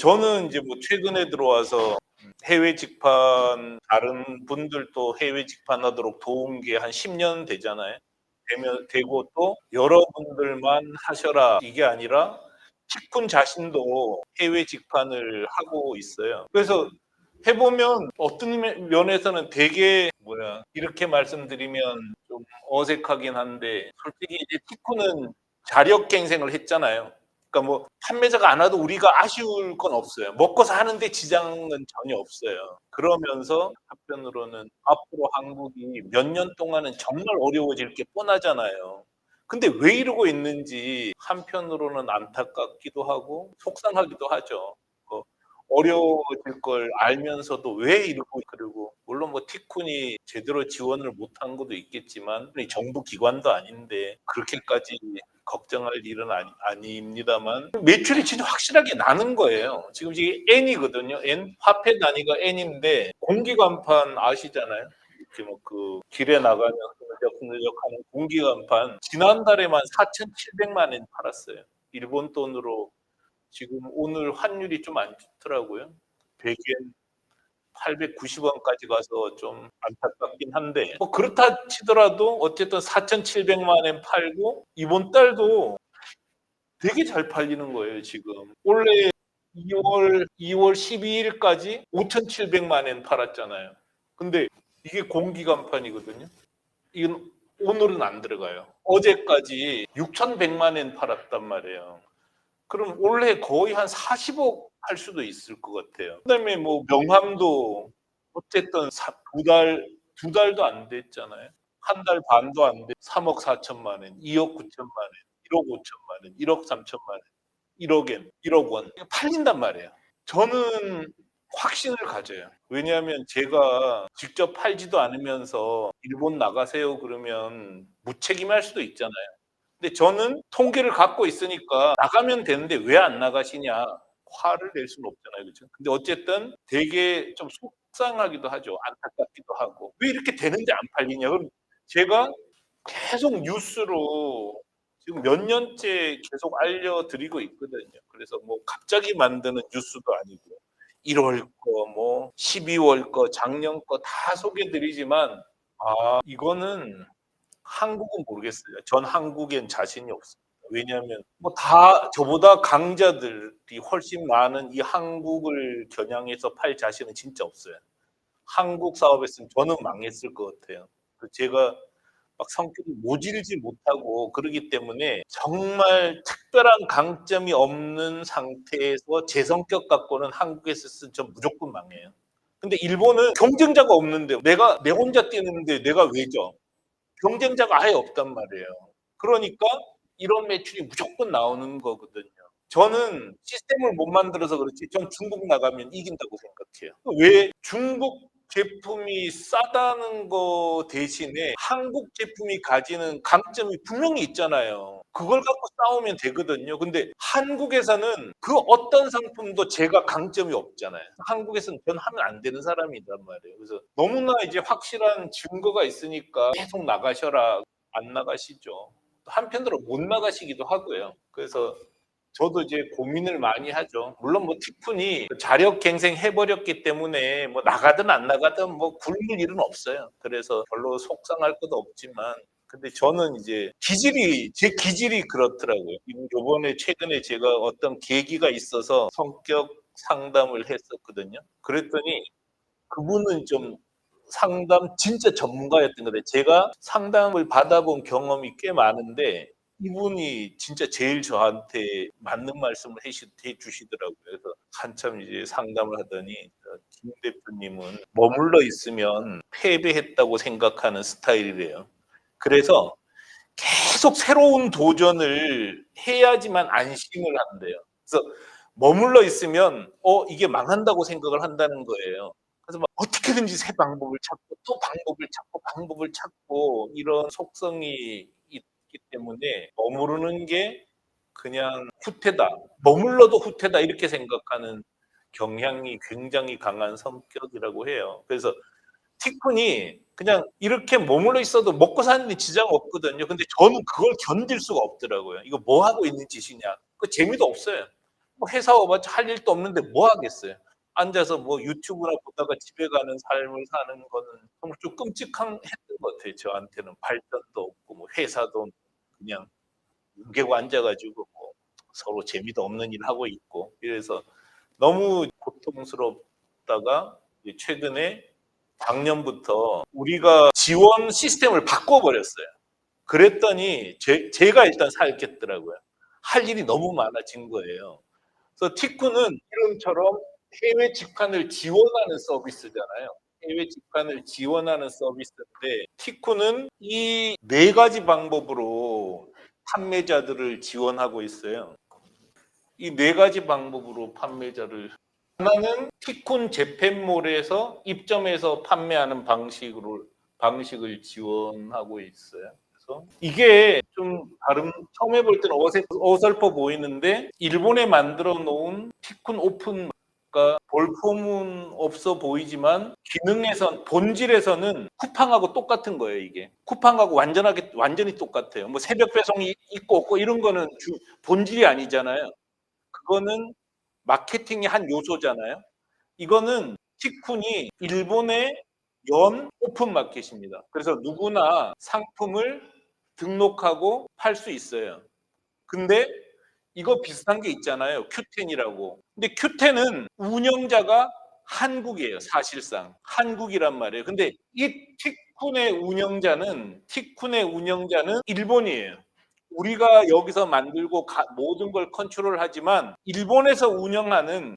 저는 이제 뭐 최근에 들어와서 해외 직판 다른 분들도 해외 직판하도록 도운 게 한 10년 되잖아요. 되고 또 여러분들만 하셔라 이게 아니라 직군 자신도 해외 직판을 하고 있어요. 그래서 해보면 어떤 면에서는 되게 이렇게 말씀드리면 좀 어색하긴 한데 솔직히 이제 티쿠는 자력갱생을 했잖아요. 그러니까 뭐 판매자가 안 와도 우리가 아쉬울 건 없어요. 먹고 사는데 지장은 전혀 없어요. 그러면서 한편으로는 앞으로 한국이 몇 년 동안은 정말 어려워질 게 뻔하잖아요. 근데 왜 이러고 있는지 한편으로는 안타깝기도 하고 속상하기도 하죠. 어, 어려워질 걸 알면서도 왜 이러고 그러고 물론 뭐 티쿤이 제대로 지원을 못한 것도 있겠지만 정부 기관도 아닌데 그렇게까지 걱정할 일은 아닙니다만 매출이 진짜 확실하게 나는 거예요. 지금 이게 N이거든요. N 화폐 단위가 N인데 공기 간판 아시잖아요. 이렇게 뭐 그 길에 나가면 흐느적흐느적하는 공기 간판 지난달에만 4,700만 엔 팔았어요. 일본 돈으로 지금 오늘 환율이 좀 안 좋더라고요. 100엔 890원까지 가서 좀 안타깝긴 한데 뭐 그렇다 치더라도 어쨌든 4,700만 엔 팔고 이번 달도 되게 잘 팔리는 거예요, 지금. 원래 2월 12일까지 5,700만 엔 팔았잖아요. 근데 이게 공기 간판이거든요. 이건 오늘은 안 들어가요. 어제까지 6,100만 엔 팔았단 말이에요. 그럼 올해 거의 한 40억 할 수도 있을 것 같아요. 그다음에 뭐 명함도 어쨌든 두 달도 안 됐잖아요. 한 달 반도 안 돼. 3억 4천만 원, 2억 9천만 원, 1억 5천만 원, 1억 3천만 원, 1억엔 1억 원. 이거 팔린단 말이에요. 저는 확신을 가져요. 왜냐하면 제가 직접 팔지도 않으면서 일본 나가세요 그러면 무책임할 수도 있잖아요. 근데 저는 통계를 갖고 있으니까 나가면 되는데 왜 안 나가시냐 화를 낼 수는 없잖아요, 그렇죠? 근데 어쨌든 되게 좀 속상하기도 하죠. 안타깝기도 하고 왜 이렇게 되는데 안 팔리냐? 그럼 제가 계속 뉴스로 지금 몇 년째 계속 알려드리고 있거든요. 그래서 뭐 갑자기 만드는 뉴스도 아니고 1월 거, 뭐 12월 거, 작년 거 다 소개드리지만 이거는 한국은 모르겠어요. 전 한국엔 자신이 없습니다. 왜냐하면 뭐 다 저보다 강자들이 훨씬 많은 이 한국을 겨냥해서 팔 자신은 진짜 없어요. 한국 사업했으면 저는 망했을 것 같아요. 제가 막 성격이 모질지 못하고 그러기 때문에 정말 특별한 강점이 없는 상태에서 제 성격 갖고는 한국에서 쓰면 전 무조건 망해요. 근데 일본은 경쟁자가 없는데 내가 내 혼자 뛰는데 내가 왜 져? 경쟁자가 아예 없단 말이에요. 그러니까 이런 매출이 무조건 나오는 거거든요. 저는 시스템을 못 만들어서 그렇지 전 중국 나가면 이긴다고 생각해요. 왜 중국 제품이 싸다는 거 대신에 한국 제품이 가지는 강점이 분명히 있잖아요. 그걸 갖고 싸우면 되거든요. 근데 한국에서는 그 어떤 상품도 제가 강점이 없잖아요. 한국에서는 전 하면 안 되는 사람이란 말이에요. 그래서 너무나 이제 확실한 증거가 있으니까 계속 나가셔라. 안 나가시죠. 한편으로 못 나가시기도 하고요. 그래서 저도 이제 고민을 많이 하죠. 물론 뭐 티푼이 자력갱생 해버렸기 때문에 뭐 나가든 안 나가든 뭐 굶을 일은 없어요. 그래서 별로 속상할 것도 없지만 근데 저는 이제 제 기질이 그렇더라고요. 요번에 최근에 제가 어떤 계기가 있어서 성격 상담을 했었거든요. 그랬더니 그분은 좀 상담 진짜 전문가였던 거예요. 제가 상담을 받아본 경험이 꽤 많은데 이분이 진짜 제일 저한테 맞는 말씀을 해주시더라고요. 그래서 한참 이제 상담을 하더니 김 대표님은 머물러 있으면 패배했다고 생각하는 스타일이래요. 그래서 계속 새로운 도전을 해야지만 안심을 한대요. 그래서 머물러 있으면 이게 망한다고 생각을 한다는 거예요. 그래서 막 어떻게든지 새 방법을 찾고 또 방법을 찾고 이런 속성이 있기 때문에 머무르는 게 그냥 후퇴다. 머물러도 후퇴다 이렇게 생각하는 경향이 굉장히 강한 성격이라고 해요. 그래서 티쿤이 그냥 이렇게 머물러 있어도 먹고 사는데 지장 없거든요. 근데 저는 그걸 견딜 수가 없더라고요. 이거 뭐 하고 있는 짓이냐. 그 재미도 없어요. 뭐 회사 와봤자 할 일도 없는데 뭐 하겠어요. 앉아서 뭐 유튜브나 보다가 집에 가는 삶을 사는 거는 정말 좀 끔찍한 했던 것 같아요. 저한테는 발전도 없고 뭐 회사도 그냥 무개고 앉아 가지고 뭐 서로 재미도 없는 일 하고 있고 이래서 너무 고통스럽다가 이제 최근에 작년부터 우리가 지원 시스템을 바꿔 버렸어요. 그랬더니 제가 일단 살겠더라고요. 할 일이 너무 많아진 거예요. 그래서 티쿠는 이름처럼 해외 직판을 지원하는 서비스잖아요. 해외 직판을 지원하는 서비스인데 티쿠는 이 네 가지 방법으로 판매자들을 지원하고 있어요. 이 네 가지 방법으로 판매자를 하나는 티쿤 재팬몰에서 입점해서 판매하는 방식을 지원하고 있어요. 그래서 이게 좀 다른 처음에 볼 때는 어설퍼 보이는데 일본에 만들어 놓은 티쿤 오픈가 볼품은 없어 보이지만 기능에선 본질에서는 쿠팡하고 똑같은 거예요. 이게 쿠팡하고 완전히 똑같아요. 뭐 새벽 배송이 있고 없고 이런 거는 본질이 아니잖아요. 그거는 마케팅의 한 요소잖아요. 이거는 티쿤이 일본의 연 오픈 마켓입니다. 그래서 누구나 상품을 등록하고 팔 수 있어요. 근데 이거 비슷한 게 있잖아요. 큐텐이라고. 근데 큐텐은 운영자가 한국이에요. 사실상 한국이란 말이에요. 근데 이 티쿤의 운영자는 일본이에요. 우리가 여기서 만들고 모든 걸 컨트롤하지만 일본에서 운영하는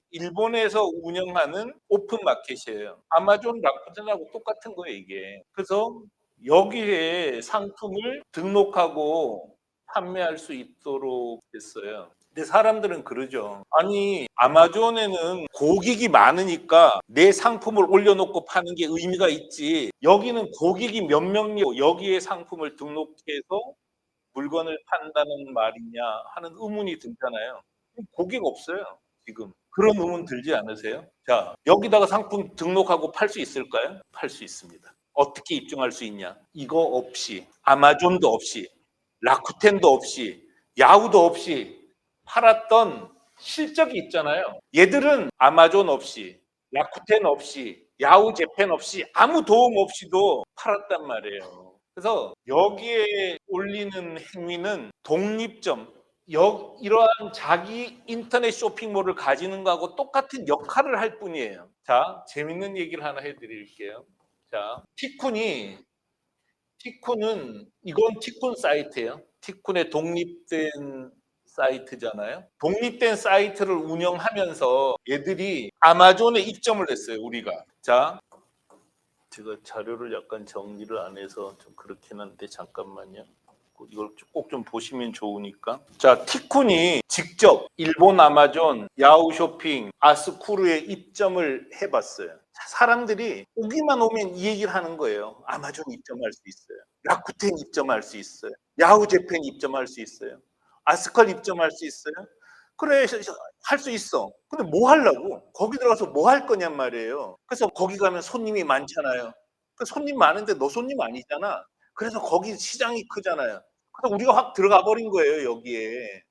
오픈 마켓이에요. 아마존, 라쿠텐하고 똑같은 거예요, 이게. 그래서 여기에 상품을 등록하고 판매할 수 있도록 됐어요. 근데 사람들은 그러죠. 아니, 아마존에는 고객이 많으니까 내 상품을 올려놓고 파는 게 의미가 있지. 여기는 고객이 몇 명이 여기에 상품을 등록해서 물건을 판다는 말이냐 하는 의문이 들잖아요. 고객 없어요, 지금. 그런 의문 들지 않으세요? 자, 여기다가 상품 등록하고 팔 수 있을까요? 팔 수 있습니다. 어떻게 입증할 수 있냐? 이거 없이, 아마존도 없이, 라쿠텐도 없이, 야후도 없이 팔았던 실적이 있잖아요. 얘들은 아마존 없이, 라쿠텐 없이, 야후 재팬 없이 아무 도움 없이도 팔았단 말이에요. 그래서 여기에 올리는 행위는 독립점, 이러한 자기 인터넷 쇼핑몰을 가지는 거하고 똑같은 역할을 할 뿐이에요. 자, 재밌는 얘기를 하나 해드릴게요. 자, 티쿤은 이건 티쿤 사이트예요. 티쿤의 독립된 사이트잖아요. 독립된 사이트를 운영하면서 얘들이 아마존에 입점을 했어요, 우리가. 자, 제가 자료를 약간 정리를 안 해서 좀 그렇긴 한데 잠깐만요. 이걸 꼭 좀 보시면 좋으니까. 자, 티쿤이 직접 일본 아마존, 야후 쇼핑, 아스쿠르에 입점을 해봤어요. 사람들이 오기만 오면 이 얘기를 하는 거예요. 아마존 입점할 수 있어요. 라쿠텐 입점할 수 있어요. 야후 재팬 입점할 수 있어요. 아스컬 입점할 수 있어요. 그래, 할 수 있어. 근데 뭐 하려고? 거기 들어가서 뭐 할 거냔 말이에요. 그래서 거기 가면 손님이 많잖아요. 그 손님 많은데 너 손님 아니잖아. 그래서 거기 시장이 크잖아요. 그래서 우리가 확 들어가 버린 거예요, 여기에.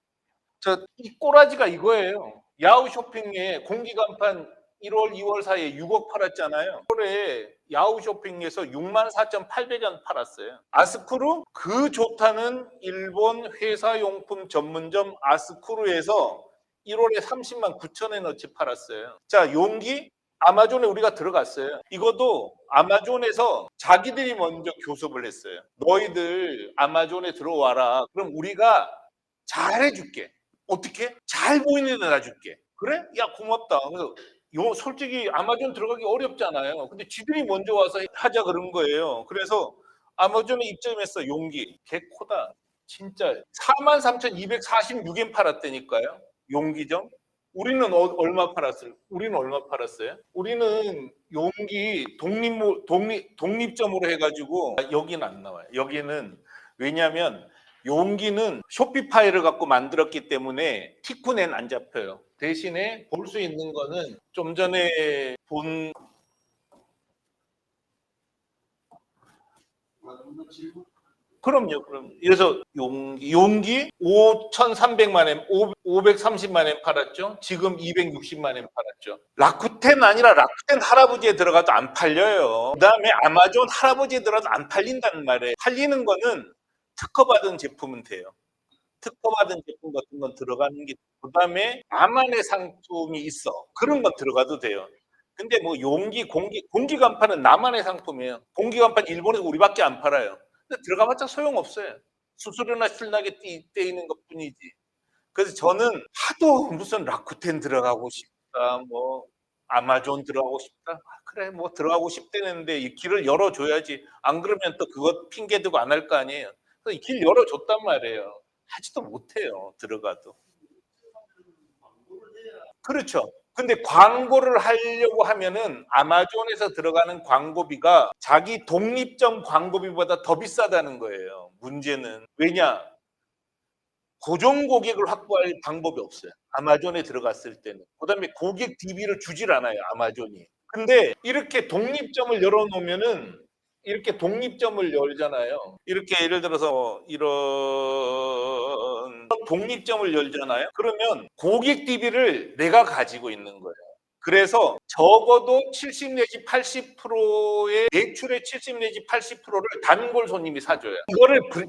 이 꼬라지가 이거예요. 야후 쇼핑에 공기간판 1월, 2월 사이에 6억 팔았잖아요. 올해 야후 쇼핑에서 64,800원 팔았어요. 아스쿠루 그 좋다는 일본 회사용품 전문점 아스쿠루에서 1월에 30만 9천원어치 팔았어요. 자, 용기 아마존에 우리가 들어갔어요. 이것도 아마존에서 자기들이 먼저 교섭을 했어요. 너희들 아마존에 들어와라. 그럼 우리가 잘해줄게. 어떻게? 잘 보이는 데 놔줄게. 그래? 야, 고맙다. 그래서 솔직히 아마존 들어가기 어렵잖아요. 근데 지들이 먼저 와서 하자 그런 거예요. 그래서 아마존에 입점했어. 용기. 개코다. 진짜 43,246엔 팔았다니까요. 용기점. 우리는 얼마 팔았어요? 우리는 용기 독립점으로 해가지고 여기는 안 나와요. 여기는 왜냐하면 용기는 쇼피파이를 갖고 만들었기 때문에 티쿤엔 안 잡혀요. 대신에 볼 수 있는 거는 좀 전에 본 그럼요, 그럼. 그래서 용기 5,300만 엔, 530만 엔 팔았죠. 지금 260만 엔 팔았죠. 라쿠텐 아니라 라쿠텐 할아버지에 들어가도 안 팔려요. 그다음에 아마존 할아버지에 들어가도 안 팔린다는 말이에요. 팔리는 거는 특허받은 제품은 돼요. 특허받은 제품 같은 건 들어가는 게, 그다음에 나만의 상품이 있어. 그런 건 들어가도 돼요. 근데 뭐 용기, 공기 간판은 나만의 상품이에요. 공기 간판 일본에서 우리밖에 안 팔아요. 근데 들어가봤자 소용없어요. 수수료나 실나게 떼이는 것뿐이지. 그래서 저는 하도 무슨 라쿠텐 들어가고 싶다, 뭐 아마존 들어가고 싶다. 그래, 뭐 들어가고 싶다는데 이 길을 열어줘야지. 안 그러면 또 그것 핑계 대고 안 할 거 아니에요. 그래서 이 길 열어줬단 말이에요. 하지도 못해요. 들어가도. 그렇죠. 근데 광고를 하려고 하면은 아마존에서 들어가는 광고비가 자기 독립점 광고비보다 더 비싸다는 거예요. 문제는. 왜냐? 고정 고객을 확보할 방법이 없어요. 아마존에 들어갔을 때는. 그다음에 고객 DB를 주질 않아요, 아마존이. 근데 이렇게 독립점을 열어놓으면은, 이렇게 독립점을 열잖아요. 이렇게 예를 들어서 이런 독립점을 열잖아요. 그러면 고객 DB를 내가 가지고 있는 거예요. 그래서 적어도 70 내지 80%의 매출의 70 내지 80%를 단골 손님이 사줘요.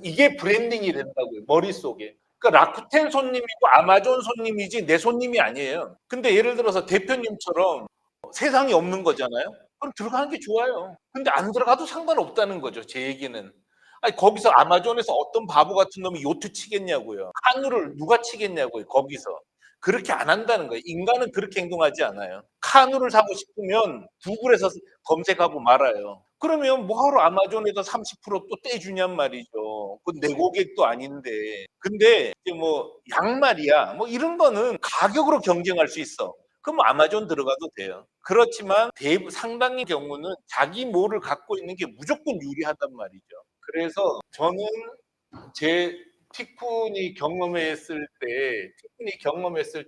이게 브랜딩이 된다고요. 머릿속에. 그러니까 라쿠텐 손님이고 아마존 손님이지 내 손님이 아니에요. 근데 예를 들어서 대표님처럼 세상이 없는 거잖아요. 그럼 들어가는 게 좋아요. 근데 안 들어가도 상관없다는 거죠. 제 얘기는. 아니, 거기서 아마존에서 어떤 바보 같은 놈이 요트 치겠냐고요. 카누를 누가 치겠냐고요. 거기서. 그렇게 안 한다는 거예요. 인간은 그렇게 행동하지 않아요. 카누를 사고 싶으면 구글에서 검색하고 말아요. 그러면 뭐하러 아마존에다 30%또 떼주냔 말이죠. 그건 내 고객도 아닌데. 근데 이제 뭐 양말이야, 뭐 이런 거는 가격으로 경쟁할 수 있어. 그럼 아마존 들어가도 돼요. 그렇지만 상당히 경우는 자기 뭐를 갖고 있는 게 무조건 유리하단 말이죠. 그래서 저는 제 티쿠니 경험했을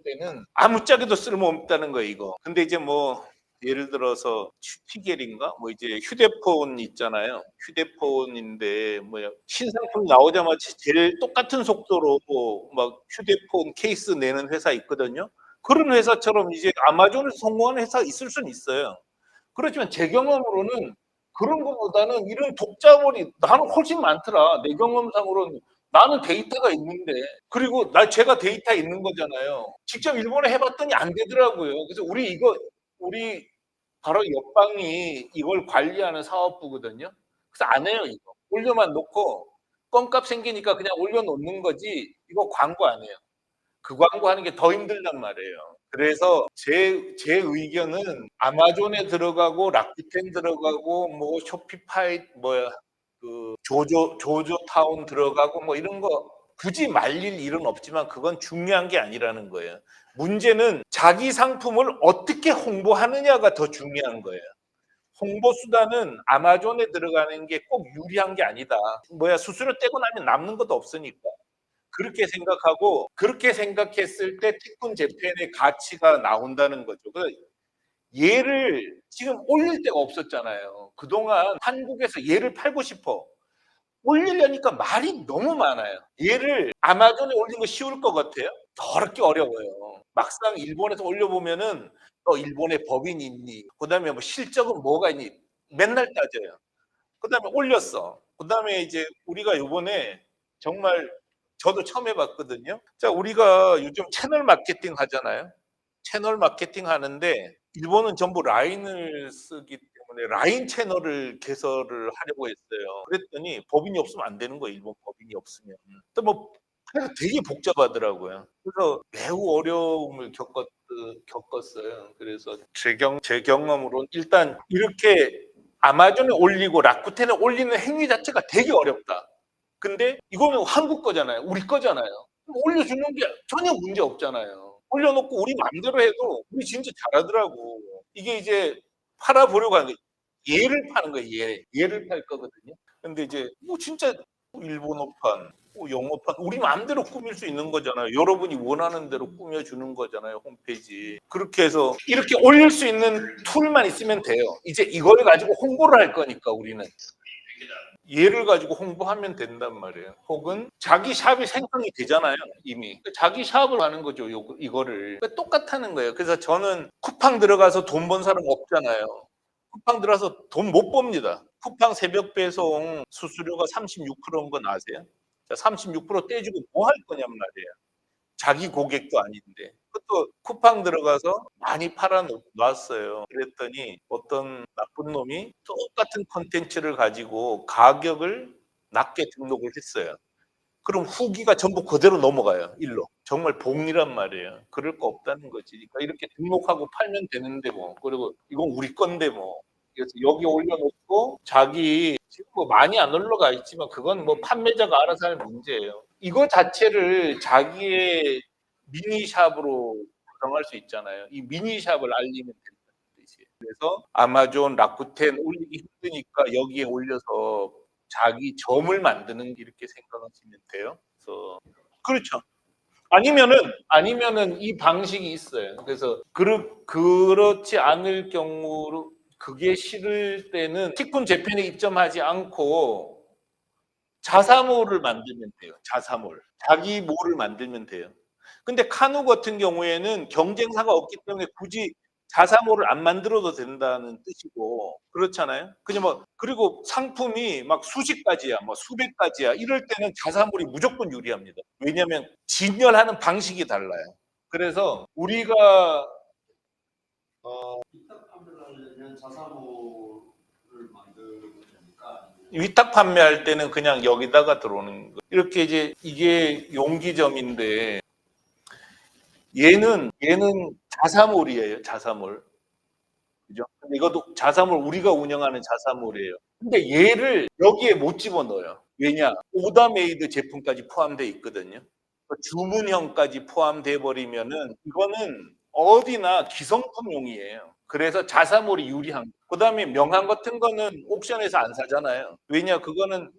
때는 아무짝에도 쓸모없다는 거예요, 이거. 근데 이제 뭐 예를 들어서 피겔인가 뭐 이제 휴대폰 있잖아요. 휴대폰인데 뭐 신상품 나오자마자 제일 똑같은 속도로 막 휴대폰 케이스 내는 회사 있거든요. 그런 회사처럼 이제 아마존에서 성공하는 회사 있을 수는 있어요. 그렇지만 제 경험으로는 그런 것보다는 이런 독자물이 나는 훨씬 많더라. 내 경험상으로는. 나는 데이터가 있는데, 그리고 제가 데이터 있는 거잖아요. 직접 일본에 해봤더니 안 되더라고요. 그래서 우리 바로 옆방이 이걸 관리하는 사업부거든요. 그래서 안 해요, 이거. 올려만 놓고 껌값 생기니까 그냥 올려놓는 거지, 이거 광고 안 해요. 그 광고 하는 게 더 힘들단 말이에요. 그래서 제 의견은 아마존에 들어가고 라쿠텐 들어가고 뭐 쇼피파이 뭐야 그 조조타운 들어가고 뭐 이런 거 굳이 말릴 일은 없지만 그건 중요한 게 아니라는 거예요. 문제는 자기 상품을 어떻게 홍보하느냐가 더 중요한 거예요. 홍보 수단은 아마존에 들어가는 게 꼭 유리한 게 아니다. 뭐야, 수수료 떼고 나면 남는 것도 없으니까. 그렇게 생각하고, 그렇게 생각했을 때 티쿤 재팬의 가치가 나온다는 거죠. 얘를 지금 올릴 데가 없었잖아요. 그동안 한국에서 얘를 팔고 싶어. 올리려니까 말이 너무 많아요. 얘를 아마존에 올리는 거 쉬울 것 같아요? 더럽게 어려워요. 막상 일본에서 올려보면은 너 일본에 법인이 있니? 그다음에 뭐 실적은 뭐가 있니? 맨날 따져요. 그다음에 올렸어. 그다음에 이제 우리가 요번에 정말 저도 처음 해봤거든요. 자, 우리가 요즘 채널 마케팅 하잖아요. 채널 마케팅 하는데 일본은 전부 라인을 쓰기 때문에 라인 채널을 개설을 하려고 했어요. 그랬더니 법인이 없으면 안 되는 거예요. 일본 법인이 없으면. 또 뭐 그래서 되게 복잡하더라고요. 그래서 매우 어려움을 겪었어요. 그래서 제 경험으로 일단 이렇게 아마존에 올리고 라쿠텐에 올리는 행위 자체가 되게 어렵다. 근데 이거는 한국 거잖아요. 우리 거잖아요. 올려주는 게 전혀 문제 없잖아요. 올려놓고 우리 마음대로 해도 우리 진짜 잘하더라고. 이게 이제 팔아보려고 하는 게 얘를 파는 거예요. 얘를 팔 거거든요. 근데 이제 뭐 진짜 일본어판, 뭐 영어판 우리 마음대로 꾸밀 수 있는 거잖아요. 여러분이 원하는 대로 꾸며주는 거잖아요. 홈페이지. 그렇게 해서 이렇게 올릴 수 있는 툴만 있으면 돼요. 이제 이걸 가지고 홍보를 할 거니까 우리는. 얘를 가지고 홍보하면 된단 말이에요. 혹은 자기 샵이 생성이 되잖아요, 이미. 자기 샵을 하는 거죠, 이거를. 그러니까 똑같다는 거예요. 그래서 저는 쿠팡 들어가서 돈 번 사람 없잖아요. 쿠팡 들어가서 돈 못 법니다. 쿠팡 새벽 배송 수수료가 36%인 건 아세요? 자, 36% 떼주고 뭐 할 거냔 말이에요. 자기 고객도 아닌데. 그것도 쿠팡 들어가서 많이 팔아 놨어요. 그랬더니 어떤 나쁜 놈이 똑같은 콘텐츠를 가지고 가격을 낮게 등록을 했어요. 그럼 후기가 전부 그대로 넘어가요. 일로. 정말 복리란 말이에요. 그럴 거 없다는 거지. 그러니까 이렇게 등록하고 팔면 되는데 뭐. 그리고 이건 우리 건데 뭐. 그래서 여기 올려놓고 자기 지금 뭐 많이 안 올라가 있지만 그건 뭐 판매자가 알아서 할 문제예요. 이거 자체를 자기의 미니샵으로 구성할 수 있잖아요. 이 미니샵을 알리면 된다는 뜻이에요. 그래서 아마존, 라쿠텐 올리기 힘드니까 여기에 올려서 자기 점을 만드는 이렇게 생각하시면 돼요. 그래서 그렇죠. 아니면은 이 방식이 있어요. 그래서 그렇지 않을 경우로 그게 싫을 때는 티쿤 재팬에 입점하지 않고 자사몰을 만들면 돼요. 자사몰. 자기 몰을 만들면 돼요. 근데 카누 같은 경우에는 경쟁사가 없기 때문에 굳이 자사몰을 안 만들어도 된다는 뜻이고 그렇잖아요. 그냥 뭐 그리고 상품이 막 수십 가지야, 뭐 수백 가지야. 이럴 때는 자사몰이 무조건 유리합니다. 왜냐하면 진열하는 방식이 달라요. 그래서 우리가 위탁 판매를 하려면 자사몰을 만들면 됩니까? 위탁 판매할 때는 그냥 여기다가 들어오는 거. 이렇게 이제 이게 용기점인데 얘는 자사몰이에요. 자사몰. 그죠? 근데 이것도 자사몰 우리가 운영하는 자사몰이에요. 근데 얘를 여기에 못 집어넣어요. 왜냐? 오더메이드 제품까지 포함되어 있거든요. 그 주문형까지 포함돼 버리면은 이거는 어디나 기성품용이에요. 그래서 자사몰이 유리한 거예요. 그다음에 명함 같은 거는 옥션에서 안 사잖아요. 왜냐? 그거는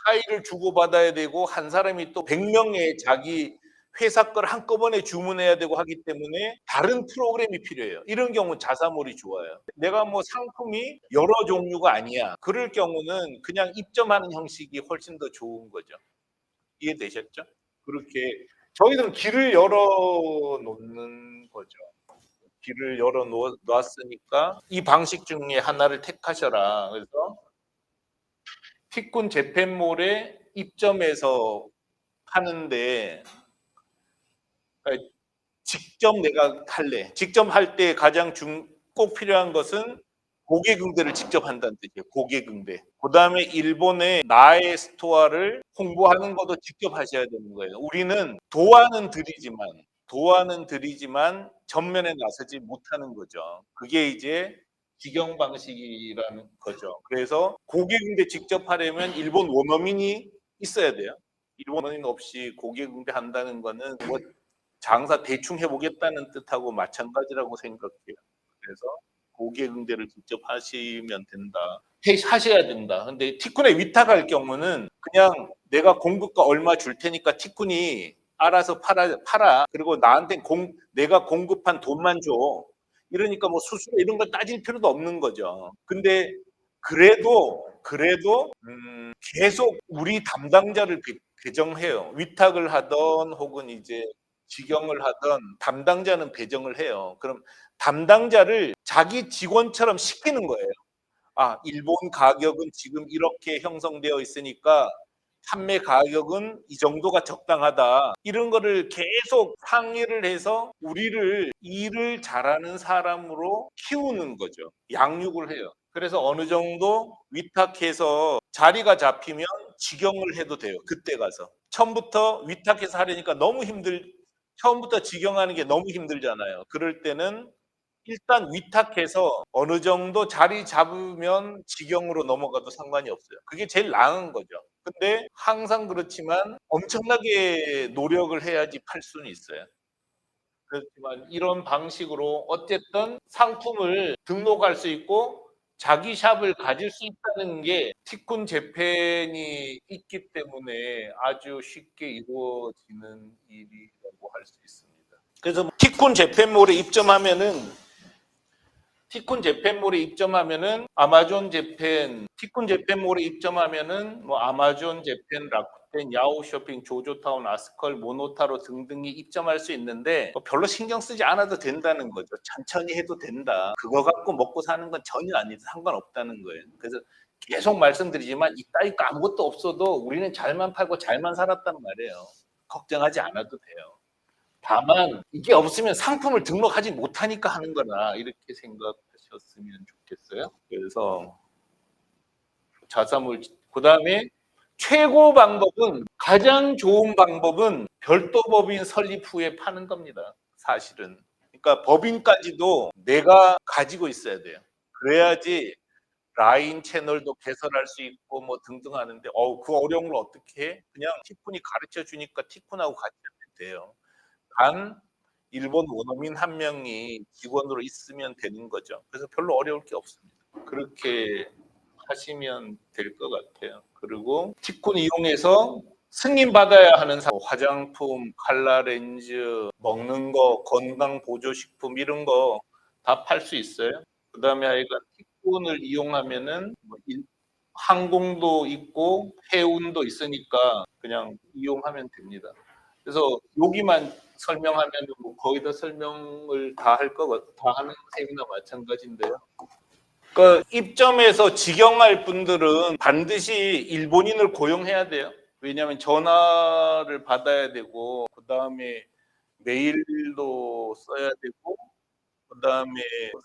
파일을 주고받아야 되고 한 사람이 또 100명의 자기 회사 걸 한꺼번에 주문해야 되고 하기 때문에 다른 프로그램이 필요해요. 이런 경우는 자사몰이 좋아요. 내가 뭐 상품이 여러 종류가 아니야. 그럴 경우는 그냥 입점하는 형식이 훨씬 더 좋은 거죠. 이해되셨죠? 그렇게 저희들은 길을 열어 놓는 거죠. 길을 열어 놓았으니까 이 방식 중에 하나를 택하셔라. 그래서 티쿤 재팬몰에 입점해서 하는데 그러니까 직접 내가 할래. 직접 할 때 가장 꼭 필요한 것은 고객 응대를 직접 한다는 뜻이에요. 고객 응대. 그다음에 일본의 나의 스토어를 홍보하는 것도 직접 하셔야 되는 거예요. 우리는 도와는 드리지만 전면에 나서지 못하는 거죠. 그게 이제 직영 방식이라는 거죠. 그래서 고객 응대 직접 하려면 일본 원어민이 있어야 돼요. 일본 원어민 없이 고객 응대 한다는 거는 뭐 장사 대충 해보겠다는 뜻하고 마찬가지라고 생각해요. 그래서 고객 응대를 직접 하시면 된다. 하셔야 된다. 근데 티쿤에 위탁할 경우는 그냥 내가 공급가 얼마 줄 테니까 티쿤이 알아서 팔아. 그리고 나한테 내가 공급한 돈만 줘. 이러니까 뭐 수수료 이런 걸 따질 필요도 없는 거죠. 근데 그래도 계속 우리 담당자를 배정해요. 위탁을 하던 혹은 이제 직영을 하던 담당자는 배정을 해요. 그럼 담당자를 자기 직원처럼 시키는 거예요. 아, 일본 가격은 지금 이렇게 형성되어 있으니까 판매 가격은 이 정도가 적당하다. 이런 거를 계속 상의를 해서 우리를 일을 잘하는 사람으로 키우는 거죠. 양육을 해요. 그래서 어느 정도 위탁해서 자리가 잡히면 직영을 해도 돼요. 그때 가서. 처음부터 위탁해서 하려니까 처음부터 직영하는 게 너무 힘들잖아요. 그럴 때는 일단 위탁해서 어느 정도 자리 잡으면 직영으로 넘어가도 상관이 없어요. 그게 제일 나은 거죠. 근데 항상 그렇지만 엄청나게 노력을 해야지 팔 수는 있어요. 그렇지만 이런 방식으로 어쨌든 상품을 등록할 수 있고 자기 샵을 가질 수 있다는 게 티쿤 재팬이 있기 때문에 아주 쉽게 이루어지는 일이라고 할 수 있습니다. 그래서 티쿤 재팬몰에 입점하면은 티쿤 재팬몰에 입점하면은 아마존 재팬, 티쿤 재팬몰에 입점하면은 뭐 아마존 재팬, 라쿠텐, 야후 쇼핑, 조조타운, 아스컬, 모노타로 등등이 입점할 수 있는데 뭐 별로 신경 쓰지 않아도 된다는 거죠. 천천히 해도 된다. 그거 갖고 먹고 사는 건 전혀 아니 상관없다는 거예요. 그래서 계속 말씀드리지만 이따위 거 아무것도 없어도 우리는 잘만 팔고 잘만 살았단 말이에요. 걱정하지 않아도 돼요. 다만 이게 없으면 상품을 등록하지 못하니까 하는 거다 이렇게 생각하셨으면 좋겠어요. 그래서 자사몰 그다음에 최고 방법은 가장 좋은 방법은 별도 법인 설립 후에 파는 겁니다. 사실은. 그러니까 법인까지도 내가 가지고 있어야 돼요. 그래야지 라인 채널도 개설할 수 있고 뭐 등등 하는데 그 어려운 걸 어떻게 해? 그냥 티쿤이 가르쳐 주니까 티쿤하고 같이 하면 돼요. 단 일본 원어민 한 명이 직원으로 있으면 되는 거죠. 그래서 별로 어려울 게 없습니다. 그렇게 하시면 될 것 같아요. 그리고 티콘 이용해서 승인받아야 하는 화장품, 칼라 렌즈, 먹는 거, 건강 보조식품 이런 거 다 팔 수 있어요. 그다음에 하여간 티콘을 이용하면은 뭐 항공도 있고 해운도 있으니까 그냥 이용하면 됩니다. 그래서 여기만 설명하면 뭐 거의 다 설명을 다 할 거, 다 하는 셈이나 마찬가지인데요. 그 입점해서 직영할 분들은 반드시 일본인을 고용해야 돼요. 왜냐하면 전화를 받아야 되고, 그 다음에 메일도 써야 되고, 그 다음에